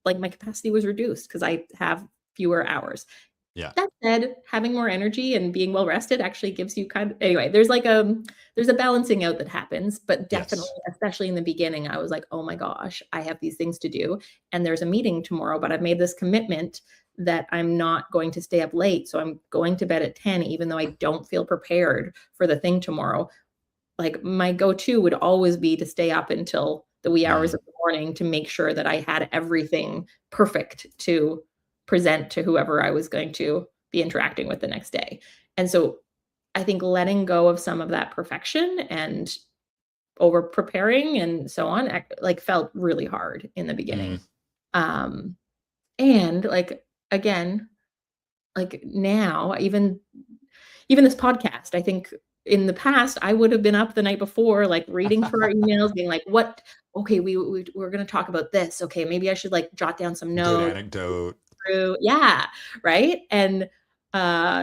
like my capacity was reduced because I have fewer hours. Yeah. That said, having more energy and being well rested actually gives you kind of anyway, there's a balancing out that happens, but definitely, Yes. especially in the beginning, I was like, "Oh my gosh, I have these things to do, and there's a meeting tomorrow, but I've made this commitment that I'm not going to stay up late, so I'm going to bed at 10 even though I don't feel prepared for the thing tomorrow." Like my go-to would always be to stay up until the wee hours Mm, of the morning to make sure that I had everything perfect to present to whoever I was going to be interacting with the next day. And so I think letting go of some of that perfection and over preparing and so on, like felt really hard in the beginning. mm. Um, and like again, like now, even this podcast, I think in the past, I would have been up the night before, like reading through our emails, being like, "What? Okay, we're going to talk about this. Okay, maybe I should like jot down some Good notes anecdote. through." Yeah, right. And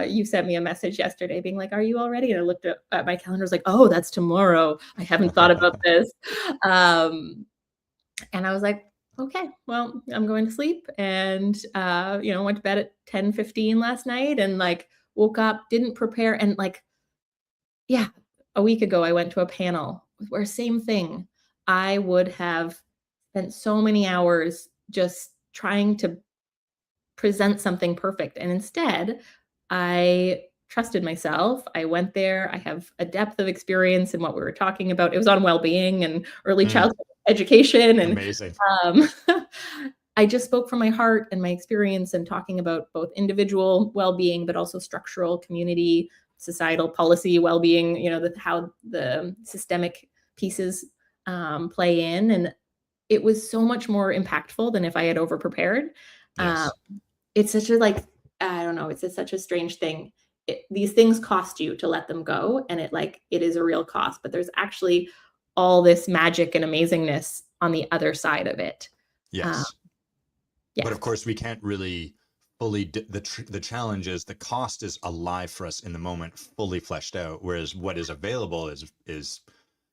you sent me a message yesterday, being like, "Are you all ready?" And I looked at my calendar, I was like, "Oh, that's tomorrow. I haven't thought about this." Um, and I was like, "Okay, well, I'm going to sleep." And went to bed at 10:15 last night, and like woke up, didn't prepare, and like yeah, a week ago, I went to a panel where same thing. I would have spent so many hours just trying to present something perfect, and instead, I trusted myself. I went there. I have a depth of experience in what we were talking about. It was on well-being and early Mm, childhood education, and amazing. um, I just spoke from my heart and my experience and talking about both individual well-being, but also structural, community, societal policy well-being. How the systemic pieces play in, and it was so much more impactful than if I had over prepared. Um, Yes. it's such a like I don't know. It's such a strange thing. These things cost you to let them go, and it is a real cost. But there's actually all this magic and amazingness on the other side of it. Uh, Yes. But yeah, of course, we can't really fully the challenge is the cost is alive for us in the moment, fully fleshed out, whereas what is available is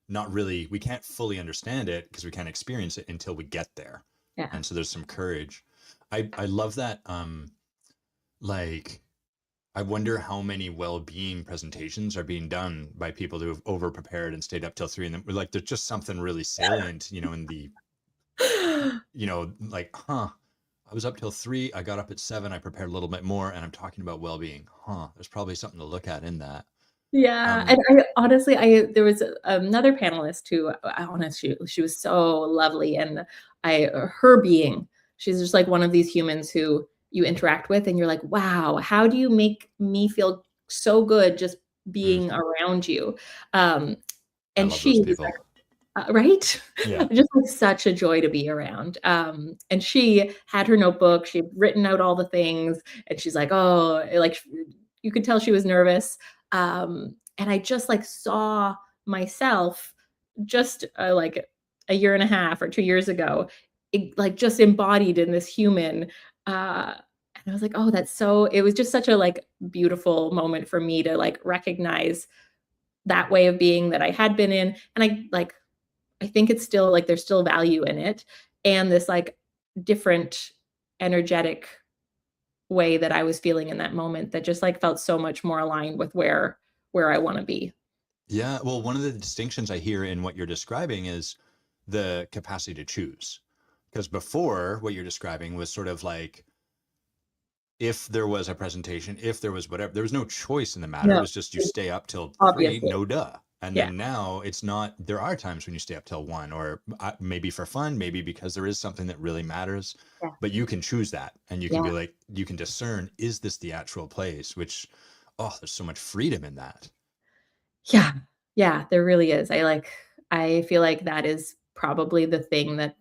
not really, we can't fully understand it because we can't experience it until we get there. yeah, And so there's some courage. I love that. Like I wonder how many well-being presentations are being done by people who have over prepared and stayed up till 3 and like there's just something really salient, in the like, I was up till 3, I got up at 7, I prepared a little bit more, and I'm talking about well-being. There's probably something to look at in that. yeah. Um, And I honestly, there was another panelist who I honestly she was so lovely, and her being, she's just like one of these humans who you interact with, and you're like, wow, how do you make me feel so good just mm, being around you? Um, I and love those she was people. right? Yeah. Just like such a joy to be around. And she had her notebook, she had written out all the things, and she's like, "Oh," like you could tell she was nervous. And I just like saw myself just like a year and a half or 2 years ago, like just embodied in this human. And I was like, oh, that's so, it was just such a like beautiful moment for me to like recognize that way of being that I had been in. And I think it's still like there's still value in it. And this like different energetic way that I was feeling in that moment that just like felt so much more aligned with where I want to be. Yeah, well, one of the distinctions I hear in what you're describing is the capacity to choose. Because before, what you're describing was sort of like, if there was a presentation, if there was whatever, there was no choice in the matter. It No, was just you stay up till 3, obviously. no duh. And Yeah. then now it's not, there are times when you stay up till 1, or maybe for fun, maybe because there is something that really matters, Yeah. but you can choose that. And you can Yeah. be like, you can discern, is this the actual place? Which, oh, there's so much freedom in that. Yeah. Yeah, there really is. I feel like that is probably the thing that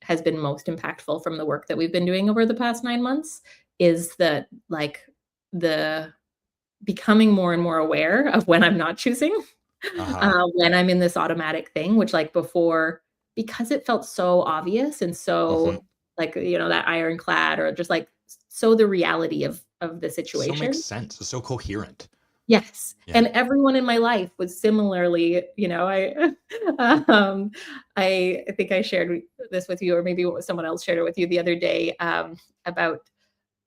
has been most impactful from the work that we've been doing over the past 9 months is that like the becoming more and more aware of when I'm not choosing, Uh-huh. when I'm in this automatic thing, which like before, because it felt so obvious and Hmm. so like, that ironclad or just like so the reality of the So makes situation. sense. It's so coherent. Yes, Yeah. and everyone in my life was similarly, um, I think I shared this with you, or maybe someone else shared it with you the other day, about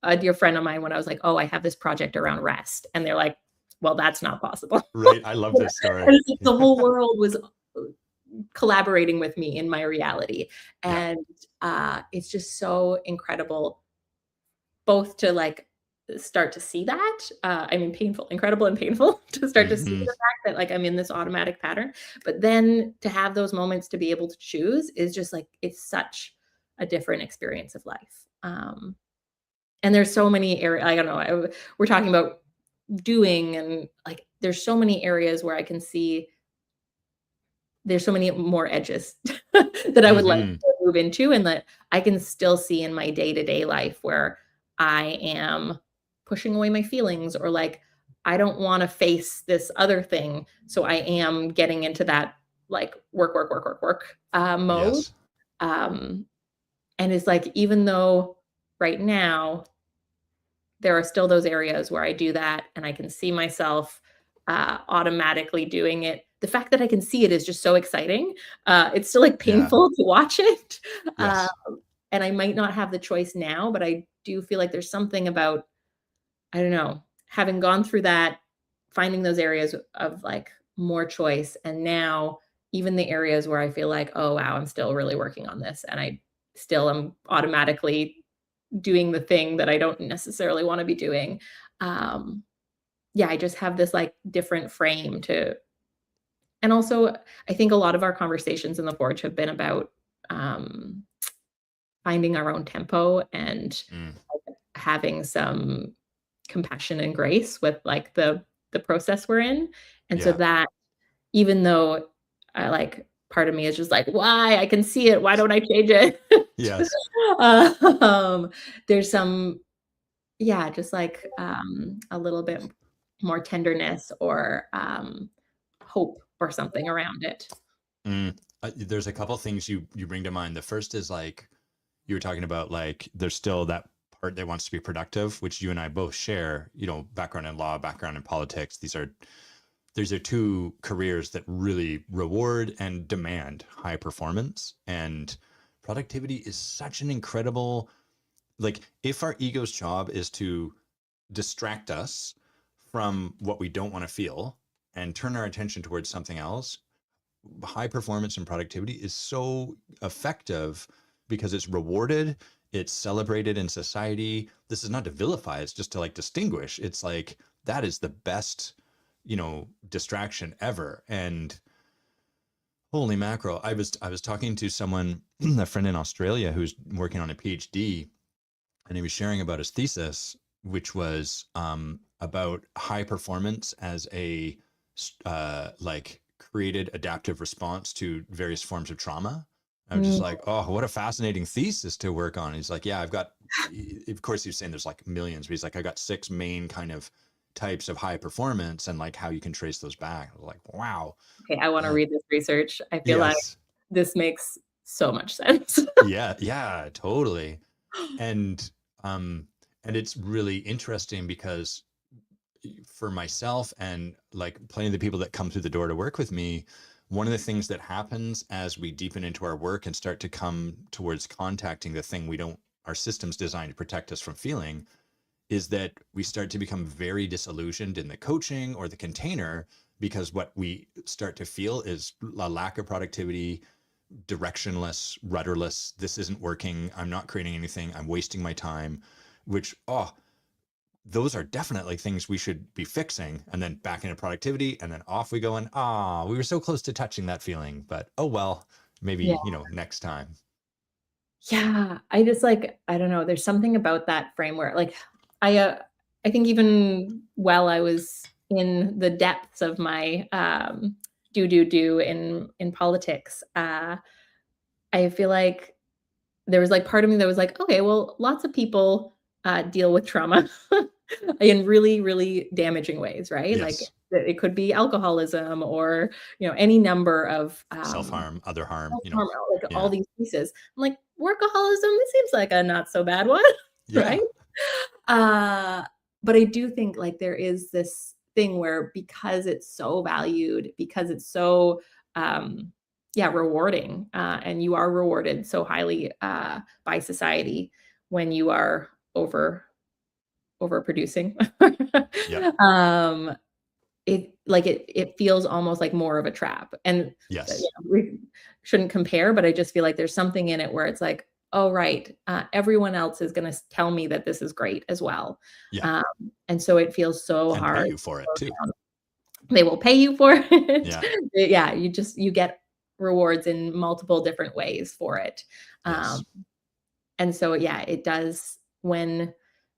a dear friend of mine when I was like, "Oh, I have this project around rest," and they're like, "Well, that's not possible." Right. I love this story. And it's like the whole world was collaborating with me in my reality, Yeah. and, it's just so incredible both to, like, start to see that, I mean, painful, incredible and painful to start to see Hmm. the fact that, like, I'm in this automatic pattern, but then to have those moments to be able to choose is just, like, it's such a different experience of life, and there's so many areas. I don't know, we're talking about doing and, like, there's so many areas where I can see there's so many more edges that I would like Hmm. to move into and that I can still see in my day-to-day life where I am pushing away my feelings or like I don't wanna face this other thing, so I am getting into that, like, work, work, work, work, work, mode, Yes. um, and it's like, even though right now there are still those areas where I do that and I can see myself, automatically doing it. The fact that I can see it is just so exciting. It's still, like, Yeah. painful to watch it, uh, Yes. and I might not have the choice now, but I do feel like there's something about, I don't know, having gone through that, finding those areas of, like, more choice, and now even the areas where I feel like, "Oh, wow, I'm still really working on this," and I still am automatically doing the thing that I don't necessarily wanna be doing. Um, yeah, I just have this, like, different frame to, and also, I think a lot of our conversations in the Forge have been about, um, finding our own tempo and Mm. having some compassion and grace with, like, the process we're in, and so Yeah. that even though I, like, part of me is just like, "Why? I can see it. Why don't I change it?" Yes. Um, there's some, yeah, just like, a little bit more tenderness or, hope or something around it. Mm. There's a couple things you bring to mind. The first is like you were talking about, like there's still that part that wants to be productive, which you and I both share. Background in law, background in politics. These are two careers that really reward and demand high performance, and productivity is such an incredible, like, if our ego's job is to distract us from what we don't want to feel and turn our attention towards something else, high performance and productivity is so effective because it's rewarded, it's celebrated in society. This is not to vilify, it's just to like distinguish. It's like that is the best, distraction ever. And holy mackerel, I was talking to someone, a friend in Australia who's working on a PhD, and he was sharing about his thesis, which was about high performance as a like created adaptive response to various forms of trauma. I'm just Mm, like, oh, what a fascinating thesis to work on. He's like, yeah, I've got, of course, he's saying there's like millions, but he's like, I got 6 main kind of types of high performance and like how you can trace those back. Like, wow. Okay, I want to read this research. I feel like Yes. this makes so much sense. Yeah. Yeah. Totally. And um, and it's really interesting because for myself and like plenty of the people that come through the door to work with me, one of the things that happens as we deepen into our work and start to come towards contacting the thing we don't, our system's designed to protect us from feeling, is that we start to become very disillusioned in the coaching or the container because what we start to feel is a lack of productivity, directionless, rudderless. This isn't working. I'm not creating anything. I'm wasting my time, which, oh, those are definitely things we should be fixing, and then back into productivity, and then off we go. And we were so close to touching that feeling, but oh well, Yeah. maybe, next time. Yeah, I just like, I don't know, there's something about that framework. Like I think even while I was in the depths of my do in politics, I feel like there was like part of me that was like, okay, well, lots of people deal with trauma in really, really damaging ways, right? Like Yes. it could be alcoholism or any number of Self-harm, other harm, self-harm, like all yeah. these pieces. I'm like, workaholism, this seems like a not so bad one, Yeah. right? Uh, but I do think like there is this thing where because it's so valued, because it's so yeah, rewarding, and you are rewarded so highly by society when you are overproducing. Yep. um, it feels almost like more of a trap. And Yes. we shouldn't compare, but I just feel like there's something in it where it's like, oh, right, everyone else is going to tell me that this is great as well. Yeah. Um, and so it feels so And pay hard you to for it slow too. down. They will pay you for it. Yeah. Yeah, you get rewards in multiple different ways for it. Yes. And so, yeah, it does when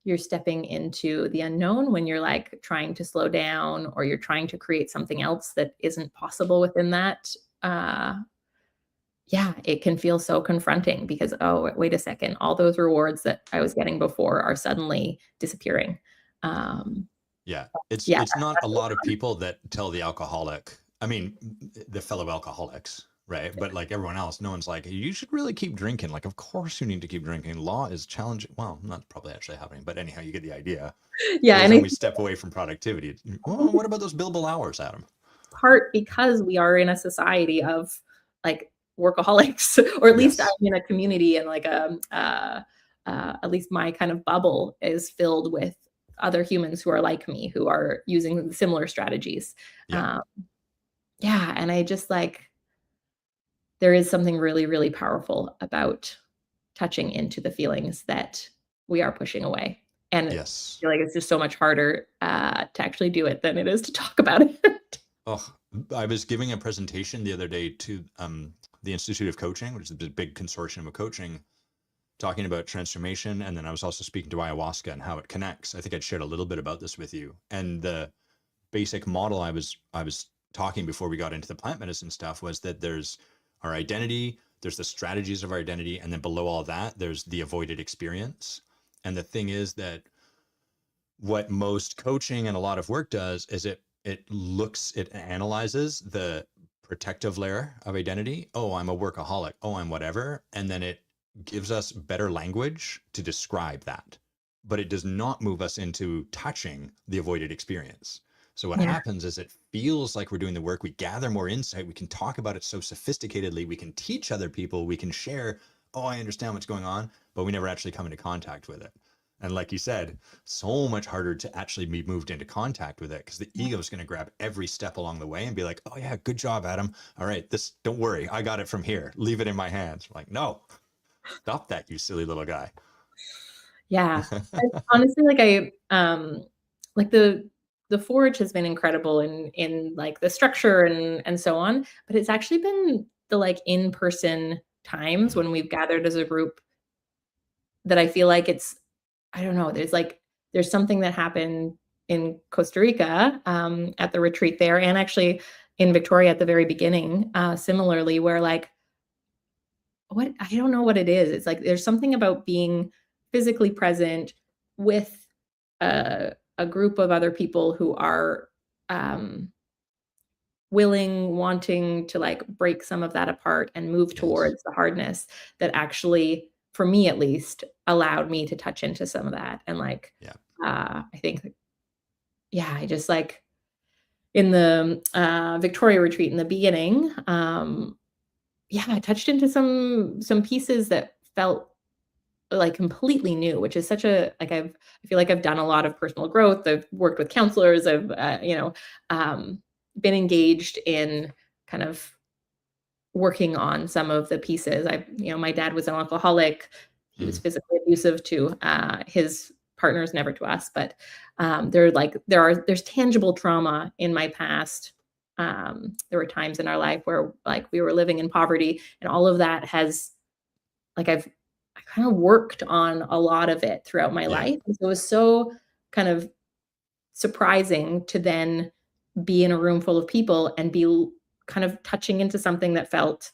you're stepping into the unknown, when you're like trying to slow down or you're trying to create something else that isn't possible within that. Yeah, it can feel so confronting because, oh, wait a second, all those rewards that I was getting before are suddenly disappearing. Um, Yeah. It's yeah, it's not a lot of people that tell the alcoholic, I mean, the fellow alcoholics, right? But like everyone else, no one's like, you should really keep drinking. Like, of course you need to keep drinking. Law is challenging. Well, not probably actually happening, but anyhow, you get the idea. yeah, Every and time I we step away from productivity, well, think what about those billable hours, Adam? part because we are in a society of like workaholics, or at least I'm Yes. in a community and like at least my kind of bubble is filled with other humans who are like me, who are using similar strategies. Yeah. Um, yeah, and I just like there is something really, really powerful about touching into the feelings that we are pushing away. And I Yes. feel like it's just so much harder to actually do it than it is to talk about it. Oh, I was giving a presentation the other day to the Institute of Coaching, which is a big consortium of coaching, talking about transformation. And then I was also speaking to ayahuasca and how it connects. I think I'd shared a little bit about this with you. And the basic model I was talking before we got into the plant medicine stuff was that there's our identity, there's the strategies of our identity, and then below all that, there's the avoided experience. And the thing is that what most coaching and a lot of work does is it analyzes the protective layer of identity. Oh, I'm a workaholic. Oh, I'm whatever. And then it gives us better language to describe that. But it does not move us into touching the avoided experience. So what Yeah. happens is it feels like we're doing the work. We gather more insight. We can talk about it so sophisticatedly. We can teach other people. We can share, oh, I understand what's going on, but we never actually come into contact with it. And like you said, so much harder to actually be moved into contact with it because the ego is going to grab every step along the way and be like, oh yeah, good job, Adam. All right, this, don't worry, I got it from here. Leave it in my hands. I'm like, no, stop that, you silly little guy. Yeah. And honestly, like like the forage has been incredible in like the structure and so on, but it's actually been the like in-person times Mm, when we've gathered as a group that I feel like it's I don't know, there's something that happened in Costa Rica, at the retreat there, and actually in Victoria at the very beginning, similarly, where like what I don't know what it is. It's like there's something about being physically present with a a group of other people who are willing, wanting to like break some of that apart and move Yes. towards the hardness that actually, for me at least, allowed me to touch into some of that. And like, Yeah. I think, yeah, I just like in the Victoria retreat in the beginning, yeah, I touched into some pieces that felt like completely new, which is such a like I feel like I've done a lot of personal growth. I've worked with counselors. I've been engaged in kind of working on some of the pieces. My dad was an alcoholic. He was Mm. physically abusive to his partners, never to us. But there's tangible trauma in my past. There were times in our life where like we were living in poverty, and all of that has like I kind of worked on a lot of it throughout my Yeah. life. And so it was so kind of surprising to then be in a room full of people and be kind of touching into something that felt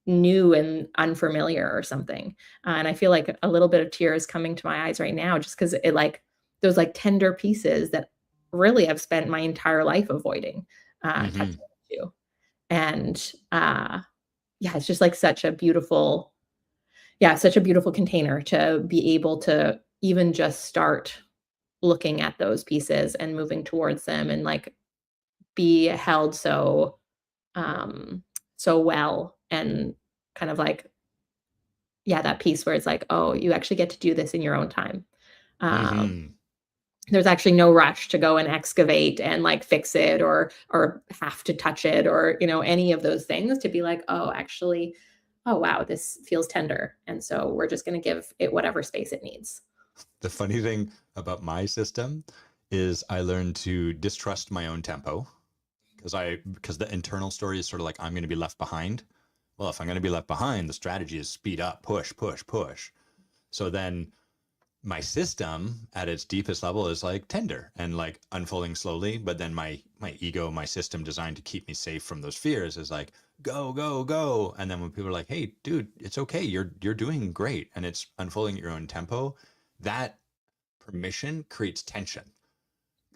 new and unfamiliar or something. And I feel like a little bit of tears coming to my eyes right now just because it like those like tender pieces that really I've spent my entire life avoiding Mm-hmm. touching into. And yeah, it's just like such a beautiful container to be able to even just start looking at those pieces and moving towards them and like be held so well and kind of like yeah, that piece where it's like, oh, you actually get to do this in your own time. um, Mm-hmm. there's actually no rush to go and excavate and like fix it or have to touch it or any of those things, to be like, oh, actually, oh wow, this feels tender, and so we're just going to give it whatever space it needs. The funny thing about my system is I learned to distrust my own tempo because the internal story is sort of like I'm going to be left behind. Well, if I'm going to be left behind, the strategy is speed up, push, push, push. So then my system at its deepest level is like tender and like unfolding slowly. But then my ego, my system designed to keep me safe from those fears is like go, go, go. And then when people are like, hey, dude, it's okay. You're doing great. And it's unfolding at your own tempo. That permission creates tension.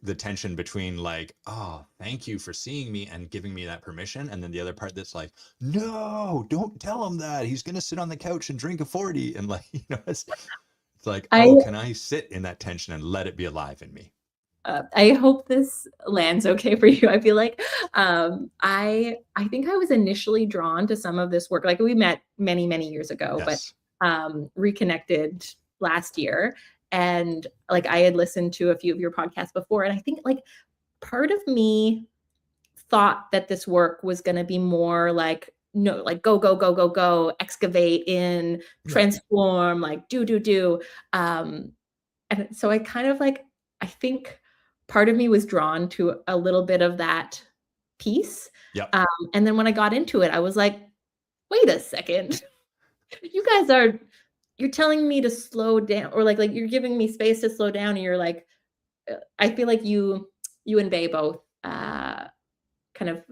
The tension between like, oh, thank you for seeing me and giving me that permission. And then the other part that's like, no, don't tell him that. He's going to sit on the couch and drink a 40. And like, it's like, I oh, can I sit in that tension and let it be alive in me? I hope this lands okay for you. I feel like I think I was initially drawn to some of this work. Like we met many, many years ago, but Yes. reconnected last year. And like I had listened to a few of your podcasts before. And I think like part of me thought that this work was going to be more like, no, like go, go, go, go, go, excavate in, Yeah. transform, like do. Um, and so I kind of like, I think part of me was drawn to a little bit of that piece. Yep. And then when I got into it, I was like, wait a second. You guys you're telling me to slow down, or like you're giving me space to slow down. And you're like, I feel like you and Bay both kind of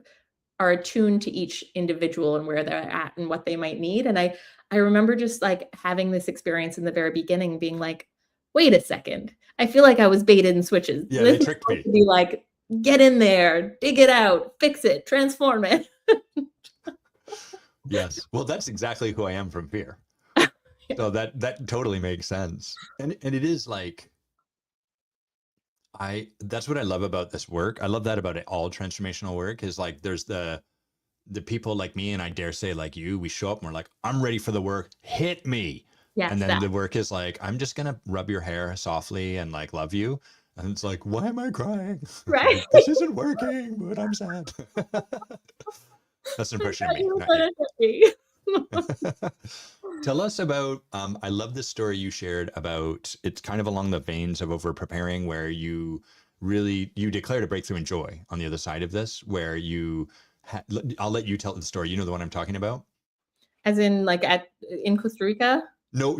are attuned to each individual and where they're at and what they might need. And I remember just like having this experience in the very beginning, being like, wait a second. I feel like I was baited and switches. Yeah, This they is tricked supposed me. to be like, get in there, dig it out, fix it, transform it. Yes. Well, that's exactly who I am from fear. So that totally makes sense. And it is like that's what I love about this work. I love that about it, all transformational work is like there's the people like me, and I dare say like you, we show up and we're like, I'm ready for the work, hit me. And Yes, then that. the work is like, I'm just gonna rub your hair softly and like love you. And it's like, why am I crying? Right. Like, this isn't working, but I'm sad. That's an I impression of thought me, you were not you. gonna hit me. Tell us about, I love the story you shared about, it's kind of along the veins of over preparing, where you declared a breakthrough in joy on the other side of this, where I'll let you tell the story. You know the one I'm talking about? As in like in Costa Rica? No,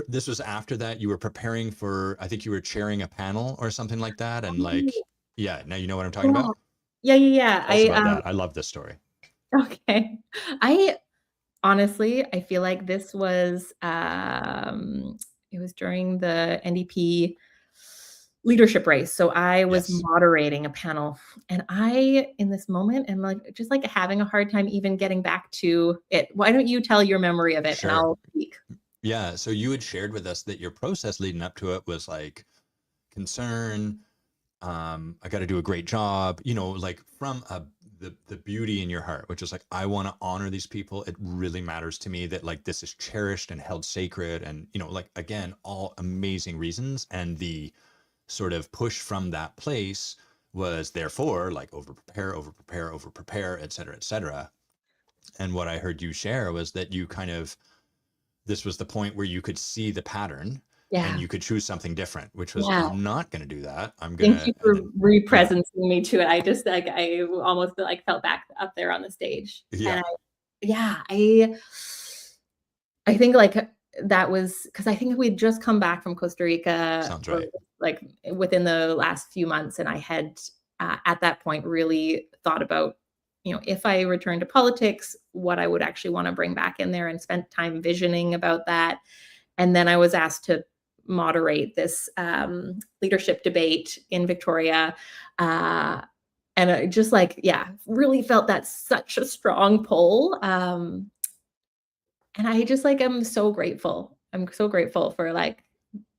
this was after that. You were preparing for, I think you were chairing a panel or something like that. And like, yeah, now you know what I'm talking Oh, about? yeah. Tell us about that. I love this story. Okay. I honestly, I feel like this was it was during the NDP leadership race. So I was Yes. moderating a panel, and I, in this moment, am like just like having a hard time even getting back to it. Why don't you tell your memory of it and Sure. I'll speak? Yeah. So you had shared with us that your process leading up to it was like concern, I got to do a great job, like from the beauty in your heart, which is like, I want to honor these people. It really matters to me that like this is cherished and held sacred. And, like, again, all amazing reasons. And the sort of push from that place was therefore like over prepare, over prepare, over prepare, et cetera, et cetera. And what I heard you share was that you kind of, this was the point where you could see the pattern and Yeah. you could choose something different, which was, Yeah. I'm not going to do that. I'm going Thank to, you and for then, yeah, representing me to it. I just like I almost like felt back up there on the stage. yeah, And yeah, I think like that was because I think we'd just come back from Costa Rica sounds or right. like within the last few months. And I had at that point really thought about, if I returned to politics, what I would actually want to bring back in there and spent time visioning about that. And then I was asked to moderate this leadership debate in Victoria. Uh, and I just like, yeah, really felt that such a strong pull. And I just like, I'm so grateful. I'm so grateful for like,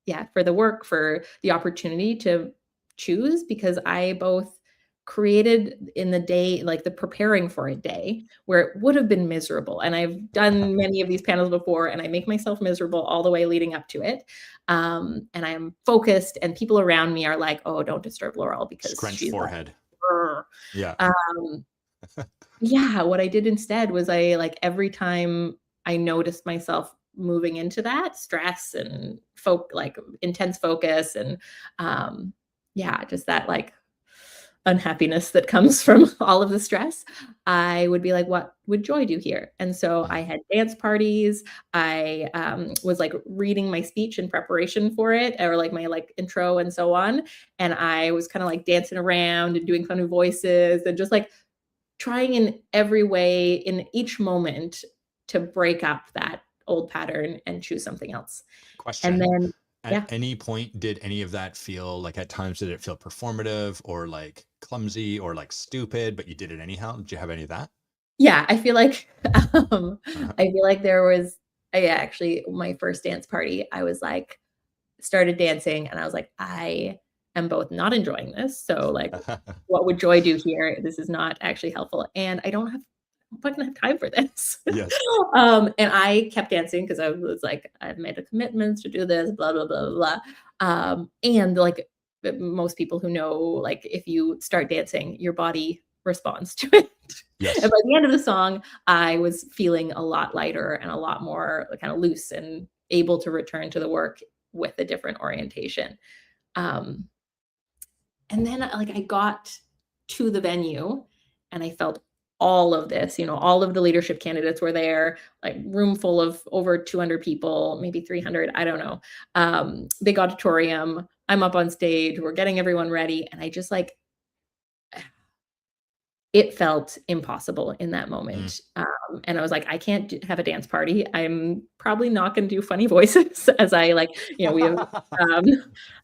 yeah, for the work, for the opportunity to choose because I both created in the day, like the preparing for a day where it would have been miserable. And I've done many of these panels before and I make myself miserable all the way leading up to it. And I'm focused and people around me are like, oh, don't disturb Laurel because Scrunched she's like, forehead. "Grr." Yeah. Um, yeah, what I did instead was I like every time I noticed myself moving into that stress and like intense focus and yeah, just that like unhappiness that comes from all of the stress, I would be like, what would Joy do here? And so I Mm. had dance parties. I was like reading my speech in preparation for it, or like my like intro and so on. And I was kind of like dancing around and doing funny voices and just like trying in every way in each moment to break up that old pattern and choose something else. And Question. then, At yeah, any point, did any of that feel like, at times, did it feel performative or like clumsy or like stupid, but you did it anyhow? Did you have any of that? yeah, I feel like, um, Uh-huh. I feel like there was, yeah, actually, my first dance party, I was like, started dancing and I was like, I am both not enjoying this. So, like, what would Joy do here? This is not actually helpful. And I'm not gonna have time for this. Yes. And I kept dancing because I was like, I've made a commitment to do this, blah, blah, blah, blah. And like most people who know, like if you start dancing, your body responds to it. And Yes. by the end of the song, I was feeling a lot lighter and a lot more kind of loose and able to return to the work with a different orientation. Um, and then like I got to the venue and I felt all of this, all of the leadership candidates were there, like room full of over 200 people, maybe 300, I don't know. Big auditorium. I'm up on stage, we're getting everyone ready. And I just like, it felt impossible in that Mm. moment. And I was like, I can't have a dance party. I'm probably not going to do funny voices as I like, we have, um,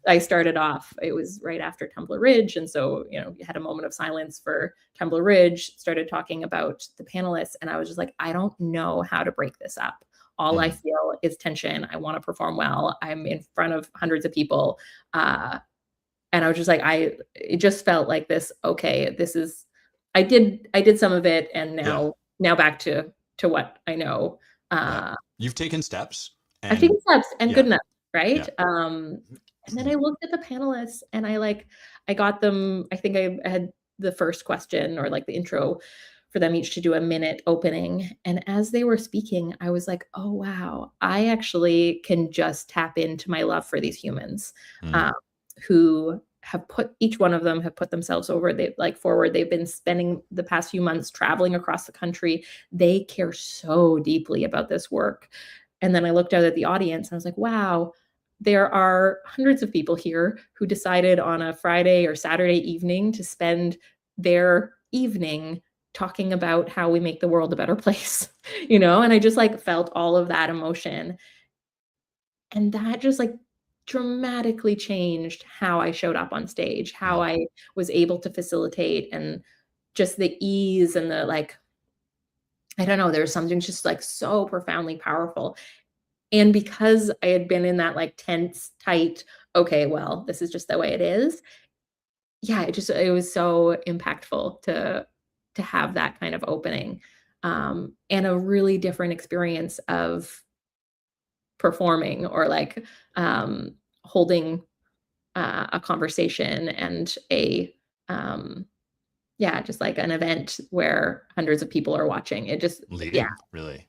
I started off, it was right after Tumbler Ridge. And so, you had a moment of silence for Tumbler Ridge, started talking about the panelists. And I was just like, I don't know how to break this up. All I Mm. feel is tension. I want to perform well. I'm in front of hundreds of people. And I was just like, it just felt like this, okay, this is, I did some of it and Yeah. now back to what I know. Yeah. Uh, You've taken steps I've taken and steps and good yeah. enough, right? Yeah. And then I looked at the panelists and I got them, I think I had the first question or like the intro for them each to do a minute opening. And as they were speaking, I was like, oh wow, I actually can just tap into my love for these humans. Mm. Um, who have put each one of them have put themselves over they like forward. They've been spending the past few months traveling across the country. They care so deeply about this work. And then I looked out at the audience and I was like, wow, there are hundreds of people here who decided on a Friday or Saturday evening to spend their evening talking about how we make the world a better place, and I just like felt all of that emotion. And that just like dramatically changed how I showed up on stage, how Mm. I was able to facilitate, and just the ease and the like, I don't know, there's something just like so profoundly powerful. And because I had been in that like tense, tight, okay, well, this is just the way it is. Yeah, it was so impactful to have that kind of opening, and a really different experience of performing or like, um, holding, a conversation and um, yeah, just like an event where hundreds of people are watching. It just yeah, Leading, really.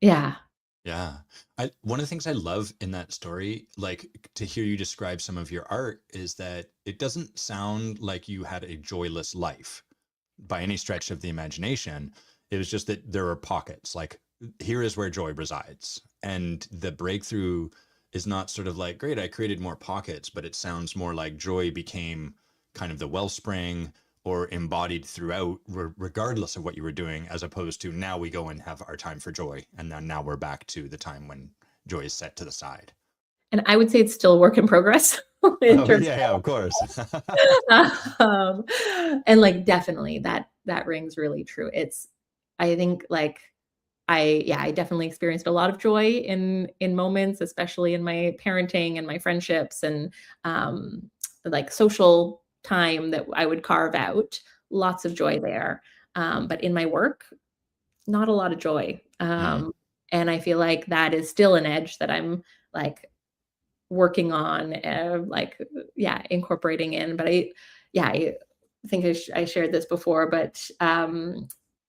yeah. Yeah. One of the things I love in that story, like to hear you describe some of your art, is that it doesn't sound like you had a joyless life by any stretch of the imagination. It was just that there are pockets, like here is where joy resides. And the breakthrough is not sort of like, great, I created more pockets, but it sounds more like joy became kind of the wellspring or embodied throughout, regardless of what you were doing, as opposed to now we go and have our time for joy. And then now we're back to the time when joy is set to the side. And I would say it's still a work in progress in Oh, terms yeah, of course. um, and like definitely that rings really true. It's I think like I definitely experienced a lot of joy in moments, especially in my parenting and my friendships and um like social time that I would carve out. Lots of joy there. But in my work, not a lot of joy. Mm, And I feel like that is still an edge that I'm like working on, like, yeah, incorporating in. But yeah, I think I shared this before, but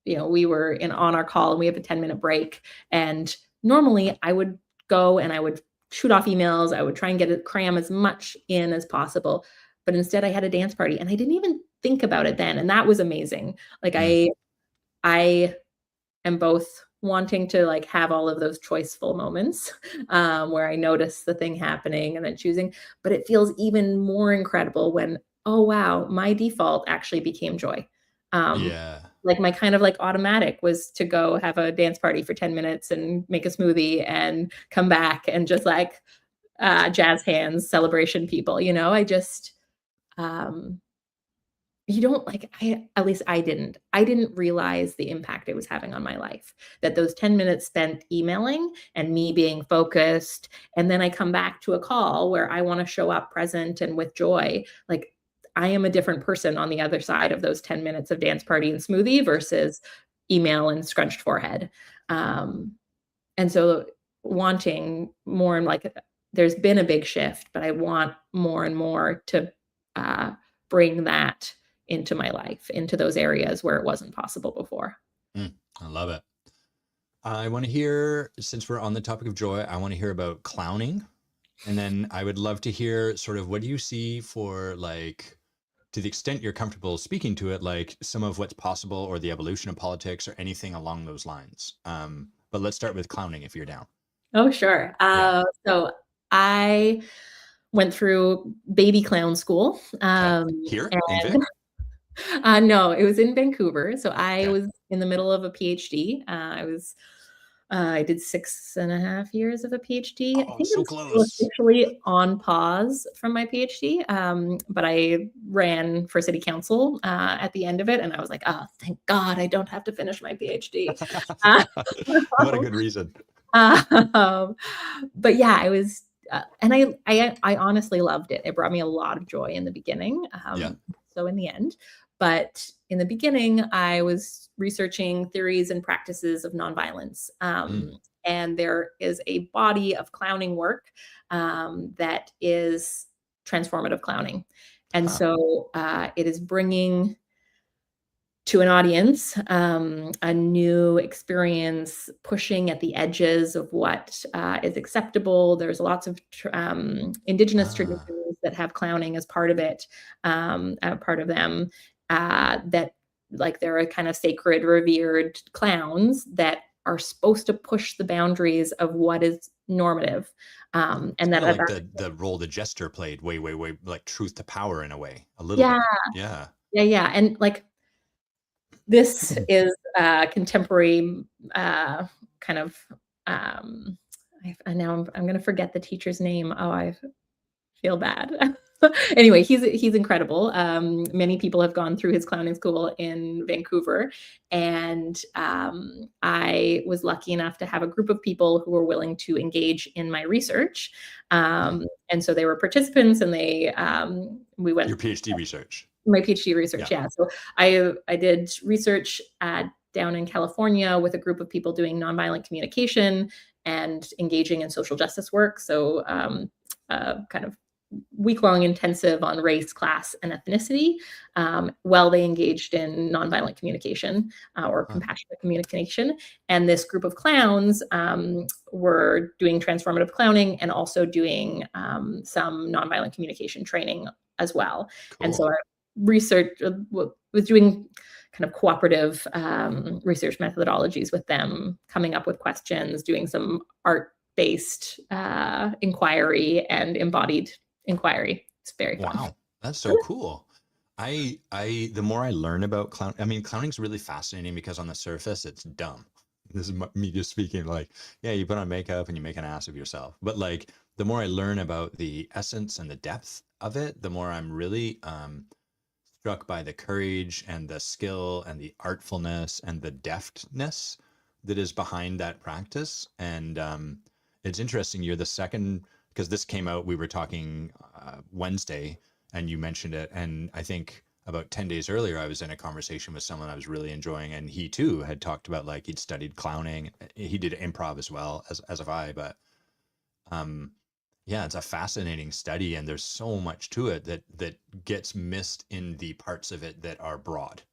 we were on our call and we have a 10-minute break. And normally I would go and I would shoot off emails. I would try and cram as much in as possible. But instead I had a dance party and I didn't even think about it then. And that was amazing. Like mm, I am both wanting to like have all of those choiceful moments where I notice the thing happening and then choosing, but it feels even more incredible when, oh wow, my default actually became joy. Um, yeah. like my kind of like automatic was to go have a dance party for 10 minutes and make a smoothie and come back and just like jazz hands, celebration people, I just um you don't like at least I didn't realize the impact it was having on my life. That those 10 minutes spent emailing and me being focused, and then I come back to a call where I want to show up present and with joy. Like I am a different person on the other side of those 10 minutes of dance party and smoothie versus email and scrunched forehead. Um, and so wanting more and like there's been a big shift, but I want more and more to uh, bring that into my life, into those areas where it wasn't possible before. Mm, I love it. I want to hear, since we're on the topic of joy, I want to hear about clowning. And then I would love to hear sort of what do you see for like, to the extent you're comfortable speaking to it, like some of what's possible or the evolution of politics or anything along those lines. But let's start with clowning if you're down. Oh, sure. Yeah. So I went through baby clown school. Okay. Here in And Vic. no, it was in Vancouver. So I Okay. was in the middle of a PhD. I did 6.5 years of a PhD. I Oh, think so I'm still close. officially on pause from my PhD, but I ran for city council at the end of it, and I was like, "Oh, thank God, I don't have to finish my PhD." Uh, What a good reason. um, but yeah, I was, and I honestly loved it. It brought me a lot of joy in the beginning. Yeah. So in the end, but in the beginning, I was researching theories and practices of nonviolence. Mm. And there is a body of clowning work that is transformative clowning. And Huh. so it is bringing to an audience, a new experience, pushing at the edges of what is acceptable. There's lots of indigenous Ah. traditions that have clowning as part of it, part of them, that like there are kind of sacred, revered clowns that are supposed to push the boundaries of what is normative, and Sort that of like that's the role the jester played, way, like truth to power in a way, a little yeah, bit. Yeah. yeah, and like this is contemporary kind of um, now I'm going to forget the teacher's name. Oh, I've feel bad. Anyway, he's incredible. Many people have gone through his clowning school in Vancouver, and I was lucky enough to have a group of people who were willing to engage in my research. And so they were participants, and we went Your PhD research. my PhD research. Yeah. So I did research down in California with a group of people doing nonviolent communication and engaging in social justice work. So kind of week-long intensive on race, class, and ethnicity, while they engaged in nonviolent communication or compassionate communication. And this group of clowns were doing transformative clowning and also doing some nonviolent communication training as well. Cool. And so our research was doing kind of cooperative research methodologies with them, coming up with questions, doing some art-based inquiry and embodied inquiry. It's very fun. Wow, that's so cool. The more I learn about clowning's really fascinating because on the surface it's dumb. This is me just speaking like, yeah, you put on makeup and you make an ass of yourself. But like, the more I learn about the essence and the depth of it, the more I'm really struck by the courage and the skill and the artfulness and the deftness that is behind that practice. And it's interesting, you're the second, because this came out, we were talking Wednesday and you mentioned it. And I think about 10 days earlier, I was in a conversation with someone I was really enjoying. And he too had talked about like he'd studied clowning. He did improv as well as have I, but yeah, it's a fascinating study. And there's so much to it that gets missed in the parts of it that are broad.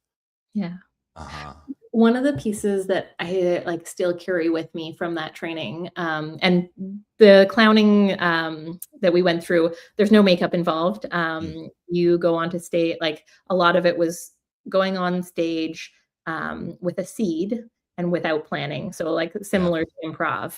Yeah. Uh-huh. One of the pieces that I like still carry with me from that training, and the clowning that we went through, there's no makeup involved. You go on to stage, like a lot of it was going on stage with a seed and without planning. So like similar to improv,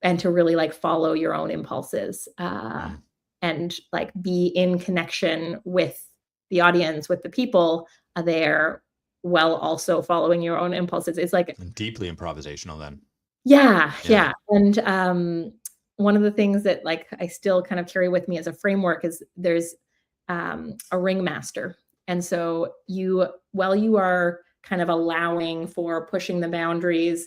and to really like follow your own impulses and like be in connection with the audience, with the people there, while also following your own impulses. It's like deeply improvisational then. Yeah. And one of the things that like I still kind of carry with me as a framework is there's a ringmaster. And so while you are kind of allowing for pushing the boundaries,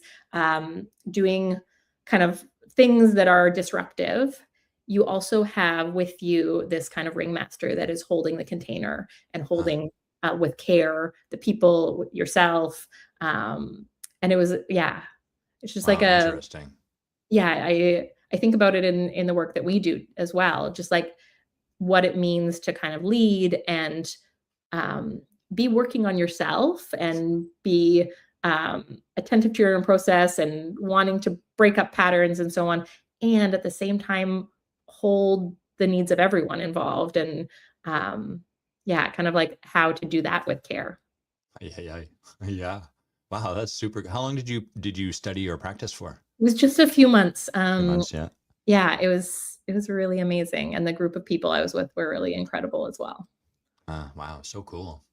doing kind of things that are disruptive, you also have with you this kind of ringmaster that is holding the container and holding with care the people, yourself. And it was, it's just like interesting. I think about it in the work that we do as well, just like what it means to kind of lead and be working on yourself and be attentive to your own process and wanting to break up patterns and so on. And at the same time, hold the needs of everyone involved and kind of like how to do that with care. Yeah. Wow, that's super. How long did you study or practice for? It was just a few months. Yeah. Yeah, it was really amazing. And the group of people I was with were really incredible as well. Wow, so cool.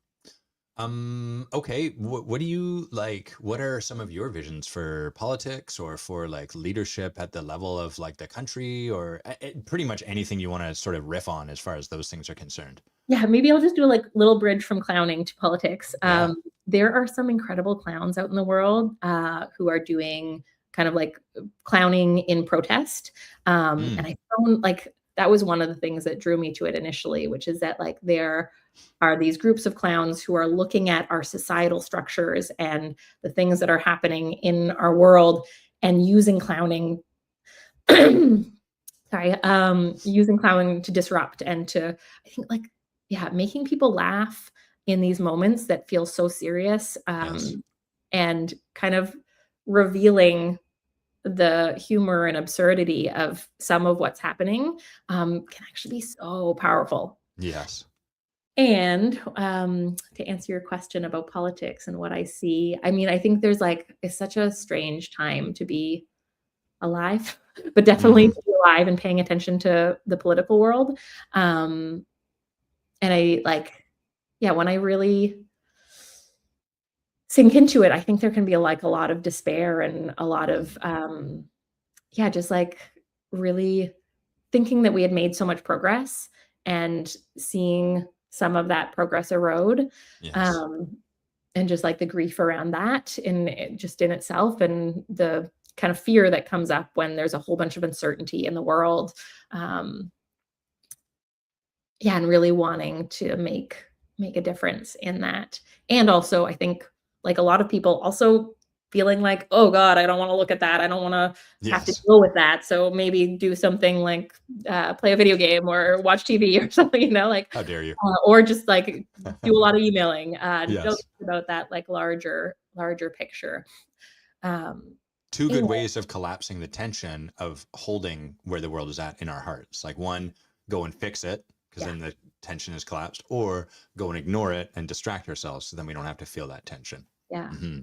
Okay, what do you like? What are some of your visions for politics or for like leadership at the level of like the country or pretty much anything you want to sort of riff on as far as those things are concerned? Yeah, maybe I'll just do a like little bridge from clowning to politics. There are some incredible clowns out in the world who are doing kind of like clowning in protest. And I found like that was one of the things that drew me to it initially, which is that like there are these groups of clowns who are looking at our societal structures and the things that are happening in our world and using clowning using clowning to disrupt and to, I think like, making people laugh in these moments that feel so serious, and kind of revealing the humor and absurdity of some of what's happening can actually be so powerful. Yes. And to answer your question about politics and what I see, I mean, I think there's like, it's such a strange time to be alive, but definitely to be alive and paying attention to the political world. And I like, when I really sink into it, I think there can be like a lot of despair and a lot of, just like really thinking that we had made so much progress and seeing some of that progress erode. Yes. And just like the grief around that just in itself, and the kind of fear that comes up when there's a whole bunch of uncertainty in the world. Um, yeah, and really wanting to make a difference in that. And also, I think, like a lot of people also feeling like, oh God, I don't want to look at that. I don't want to have to Yes. deal with that. So maybe do something like play a video game or watch TV or something, like, How dare you? or just like do a lot of emailing. Don't Yes. think about that like larger picture. Um, Two good anyway, ways of collapsing the tension of holding where the world is at in our hearts. Like, one, go and fix it, because yeah, then the tension is collapsed, or go and ignore it and distract ourselves, so then we don't have to feel that tension. yeah. Hmm.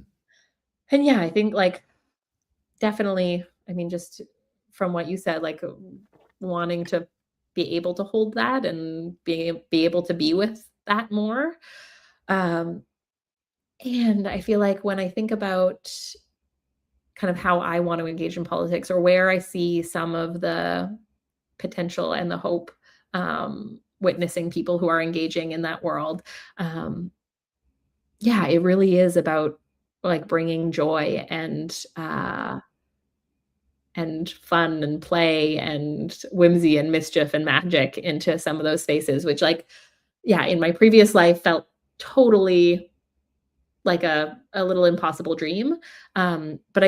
And yeah, I think like definitely, I mean, just from what you said, like wanting to be able to hold that and be able to be with that more. Um, and I feel like when I think about kind of how I want to engage in politics, or where I see some of the potential and the hope, witnessing people who are engaging in that world. Um, yeah, it really is about like bringing joy and fun and play and whimsy and mischief and magic into some of those spaces, which, like, yeah, in my previous life felt totally like a little impossible dream. But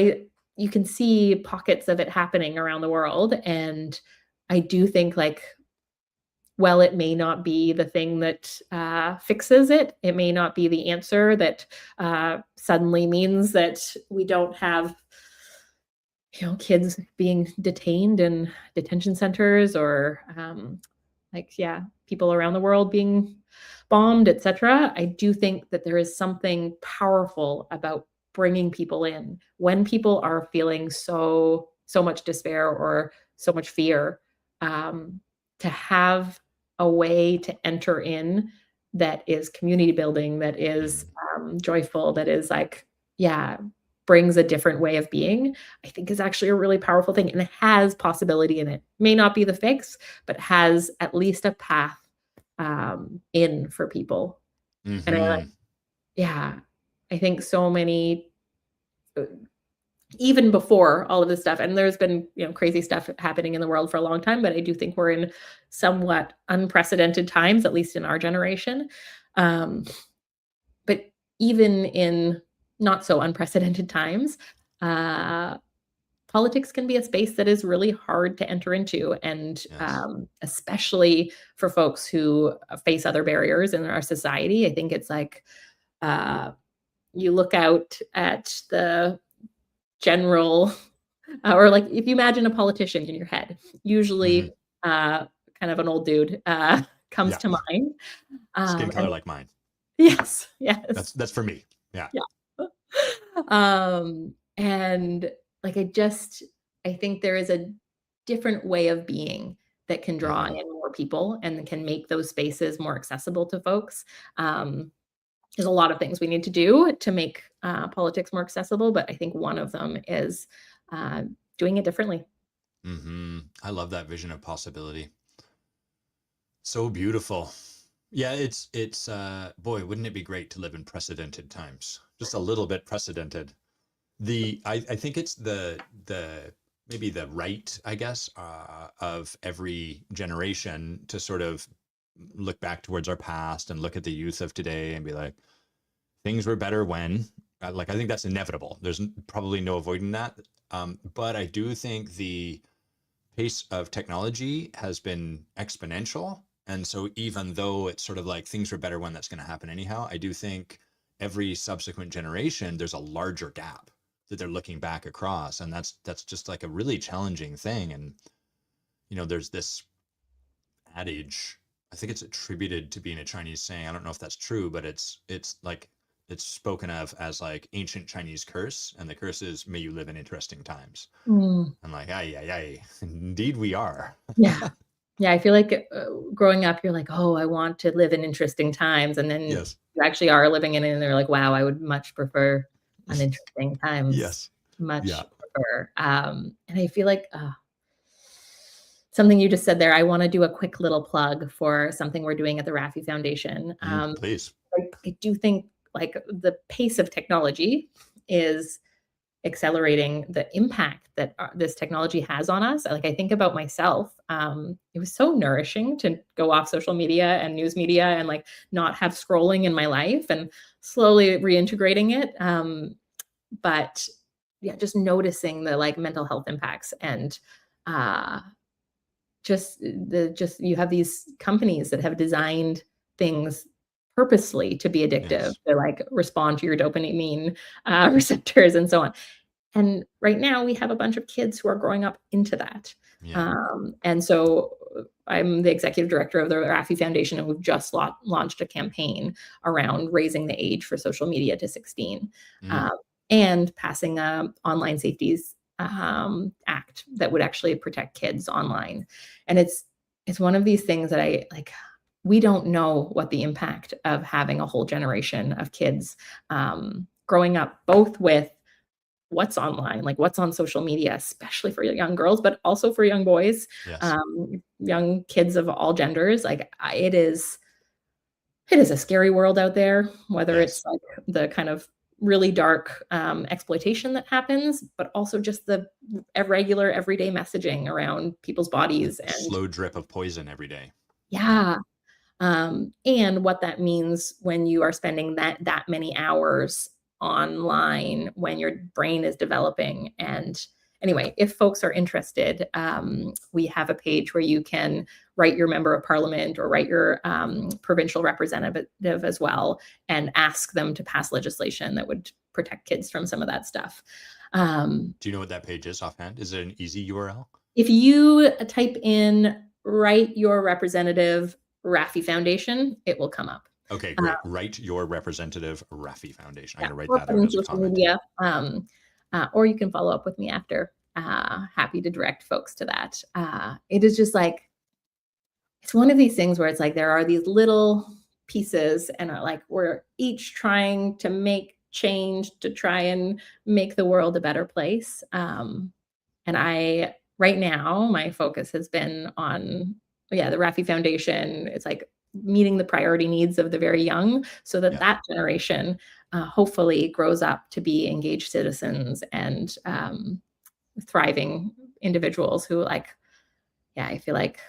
you can see pockets of it happening around the world, and I do think like, well, it may not be the thing that fixes it. It may not be the answer that suddenly means that we don't have, kids being detained in detention centers, or like, yeah, people around the world being bombed, etc. I do think that there is something powerful about bringing people in when people are feeling so much despair or so much fear, to have a way to enter in that is community building, that is Hmm. joyful, that is like, yeah, brings a different way of being, I think is actually a really powerful thing, and it has possibility in it. May not be the fix, but has at least a path in for people. And I like, Hmm. yeah, I think so many, uh, even before all of this stuff, and there's been, crazy stuff happening in the world for a long time, but I do think we're in somewhat unprecedented times, at least in our generation. Um, but even in not so unprecedented times, uh, politics can be a space that is really hard to enter into, and Yes. especially for folks who face other barriers in our society. I think it's like, uh, you look out at the general, or like if you imagine a politician in your head, Hmm. usually kind of an old dude comes Yeah. to mind. Skin color And like mine. yes, yes. That's for me. Yeah. Yeah. And like I think there is a different way of being that can draw Hmm. in more people and can make those spaces more accessible to folks. There's a lot of things we need to do to make politics more accessible, but I think one of them is uh, doing it differently. Hmm. I love that vision of possibility. So beautiful. Yeah, it's boy, wouldn't it be great to live in precedented times? Just a little bit precedented. I think it's the maybe the right, I guess, of every generation to sort of look back towards our past and look at the youth of today and be like, things were better when. Like, I think that's inevitable. There's probably no avoiding that. But I do think the pace of technology has been exponential. And so even though it's sort of like things were better when, that's going to happen anyhow, I do think every subsequent generation, there's a larger gap that they're looking back across. And that's just like a really challenging thing. And, there's this adage, I think it's attributed to being a Chinese saying. I don't know if that's true, but it's like it's spoken of as like ancient Chinese curse. And the curse is, may you live in interesting times. Mm, I'm like, ay, ay, ay. Indeed we are. yeah. Yeah, I feel like growing up, you're like, oh, I want to live in interesting times. And then Yes. you actually are living in it, and they're like, wow, I would much prefer uninteresting times. Yes. Much Yeah. prefer. And I feel like, something you just said there, I want to do a quick little plug for something we're doing at the Raffi Foundation. Please. I do think like the pace of technology is accelerating the impact that this technology has on us. Like I think about myself, it was so nourishing to go off social media and news media and like not have scrolling in my life and slowly reintegrating it. But yeah, just noticing the like mental health impacts and uh, just you have these companies that have designed things purposely to be addictive, Yes. to like respond to your dopamine receptors and so on. And right now we have a bunch of kids who are growing up into that. Yeah. And so I'm the executive director of the Raffi Foundation, and we've just launched a campaign around raising the age for social media to 16, Mm. and passing a online safeties act that would actually protect kids online. And it's one of these things that I like. We don't know what the impact of having a whole generation of kids growing up, both with what's online, like what's on social media, especially for young girls, but also for young boys, Yes. young kids of all genders. Like it is a scary world out there, whether Yes. it's like the kind of really dark exploitation that happens, but also just the regular everyday messaging around people's bodies and slow drip of poison every day. yeah. And what that means when you are spending that many hours online when your brain is developing. And anyway, if folks are interested, we have a page where you can write your member of parliament or write your provincial representative as well and ask them to pass legislation that would protect kids from some of that stuff. Do you know what that page is offhand? Is it an easy URL? If you type in write your representative Raffi Foundation, it will come up. Okay, great. Write your representative Raffi Foundation. I'm Yeah, going to write that out as a social comment. media, or you can follow up with me after. Happy to direct folks to that. It is just like, it's one of these things where it's like there are these little pieces and like we're each trying to make change to try and make the world a better place. And right now, my focus has been on, yeah, the Raffi Foundation. It's like meeting the priority needs of the very young so that that generation hopefully grows up to be engaged citizens and thriving individuals who like, yeah, I feel like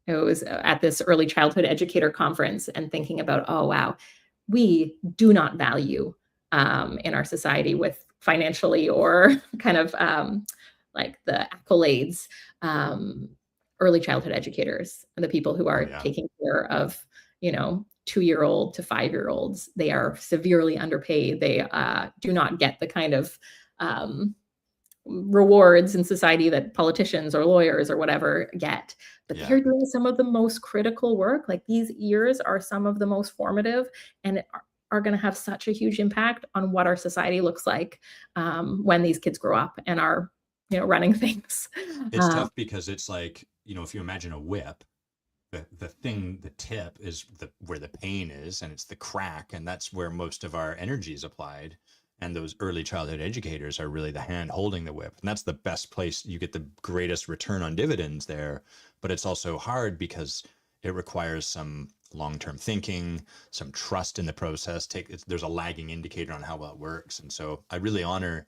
it was at this early childhood educator conference and thinking about, oh, wow, we do not value in our society with financially or kind of like the accolades, early childhood educators, the people who are taking care of, 2-year-old to 5-year-olds. They are severely underpaid. They do not get the kind of rewards in society that politicians or lawyers or whatever get, but they're doing some of the most critical work. Like these years are some of the most formative and are going to have such a huge impact on what our society looks like when these kids grow up and are, running things. It's tough because it's like, if you imagine a whip, the tip is where the pain is, and it's the crack, and that's where most of our energy is applied. And those early childhood educators are really the hand holding the whip. And that's the best place. You get the greatest return on dividends there. But it's also hard because it requires some long-term thinking, some trust in the process. There's a lagging indicator on how well it works. And so I really honor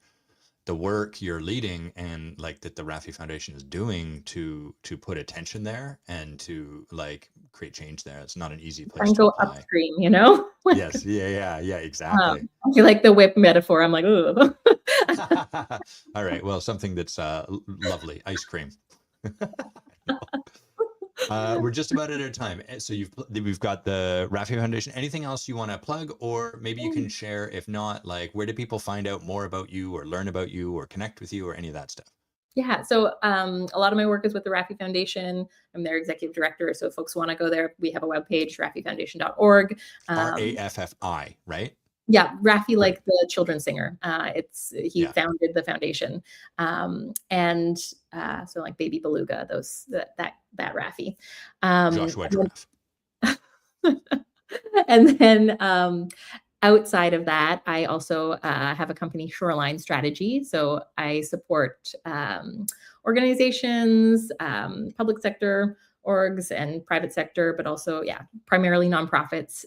the work you're leading and like that the Raffi Foundation is doing to put attention there and to like create change there. It's not an easy place to go apply. Upstream, Yes. Yeah, exactly. I feel like the whip metaphor. I'm like, ooh. All right. Well, something that's lovely. Ice cream. We're just about at our time. So we've got the Raffi Foundation. Anything else you want to plug, or maybe you can share? If not, like where do people find out more about you, or learn about you, or connect with you, or any of that stuff? Yeah. So a lot of my work is with the Raffi Foundation. I'm their executive director. So if folks want to go there, we have a webpage, raffifoundation.org. RAFFI, right? Yeah, Raffi, like the children's singer. He founded the foundation, and so like Baby Beluga, that Raffi, Joshua Giraffe. and then Outside of that, I also have a company, Shoreline Strategy. So I support organizations, public sector orgs and private sector, but also, yeah, primarily nonprofits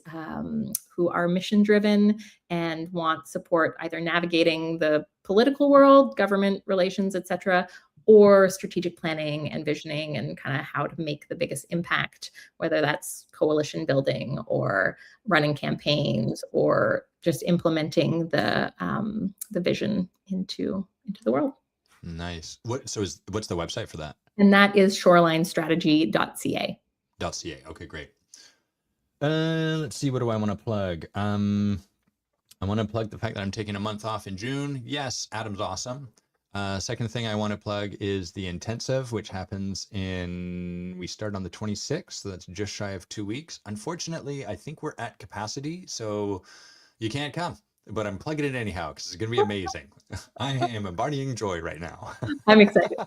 who are mission driven and want support either navigating the political world, government relations, etc., or strategic planning and visioning and kind of how to make the biggest impact, whether that's coalition building or running campaigns or just implementing the vision into the world. Nice. What's the website for that? And that is shorelinestrategy.ca. .ca. Okay, great. Let's see. What do I want to plug? I want to plug the fact that I'm taking a month off in June. Yes, Adam's awesome. Second thing I want to plug is the intensive, which happens we start on the 26th, so that's just shy of 2 weeks. Unfortunately, I think we're at capacity, so you can't come, but I'm plugging it anyhow because it's going to be amazing. I am embodying joy right now. I'm excited.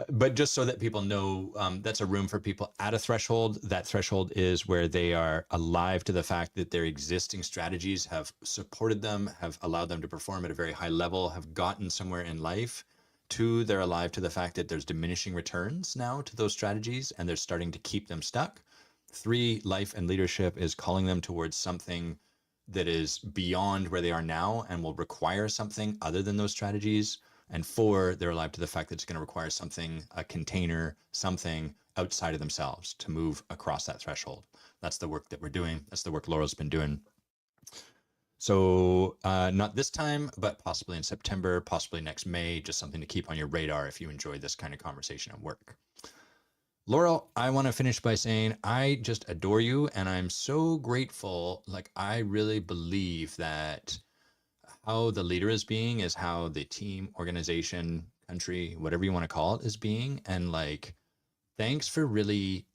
But just so that people know, that's a room for people at a threshold. That threshold is where they are alive to the fact that their existing strategies have supported them, have allowed them to perform at a very high level, have gotten somewhere in life. 2, they're alive to the fact that there's diminishing returns now to those strategies, and they're starting to keep them stuck. 3, life and leadership is calling them towards something that is beyond where they are now and will require something other than those strategies. And 4, they're alive to the fact that it's going to require something, a container, something outside of themselves to move across that threshold. That's the work that we're doing. That's the work Laurel's been doing. So not this time, but possibly in September, possibly next May, just something to keep on your radar if you enjoy this kind of conversation at work. Laurel, I want to finish by saying I just adore you, and I'm so grateful. Like, I really believe that how the leader is being is how the team, organization, country, whatever you want to call it, is being. And like, thanks for really,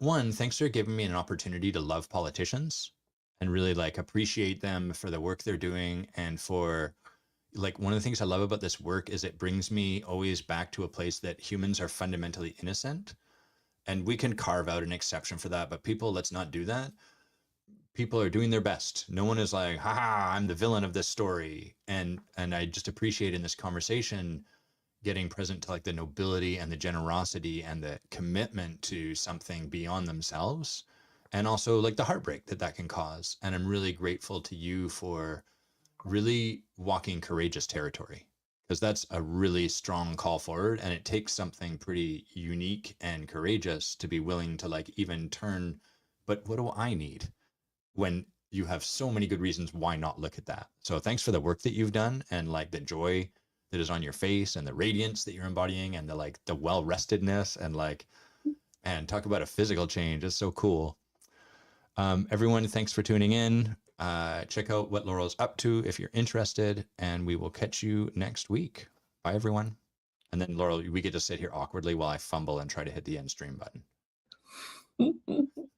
thanks for giving me an opportunity to love politicians and really like appreciate them for the work they're doing. And for like, one of the things I love about this work is it brings me always back to a place that humans are fundamentally innocent. And we can carve out an exception for that, but people, let's not do that. People are doing their best. No one is like, haha, I'm the villain of this story. And I just appreciate in this conversation getting present to like the nobility and the generosity and the commitment to something beyond themselves, and also like the heartbreak that can cause. And I'm really grateful to you for really walking courageous territory, because that's a really strong call forward, and it takes something pretty unique and courageous to be willing to like even turn, but what do I need, when you have so many good reasons why not look at that. So thanks for the work that you've done, and like the joy that is on your face and the radiance that you're embodying, and the like the well-restedness, and like, and talk about a physical change. It's so cool. Everyone, thanks for tuning in. Check out what Laurel's up to if you're interested, and we will catch you next week. Bye, everyone. And then Laurel, we get to sit here awkwardly while I fumble and try to hit the end stream button.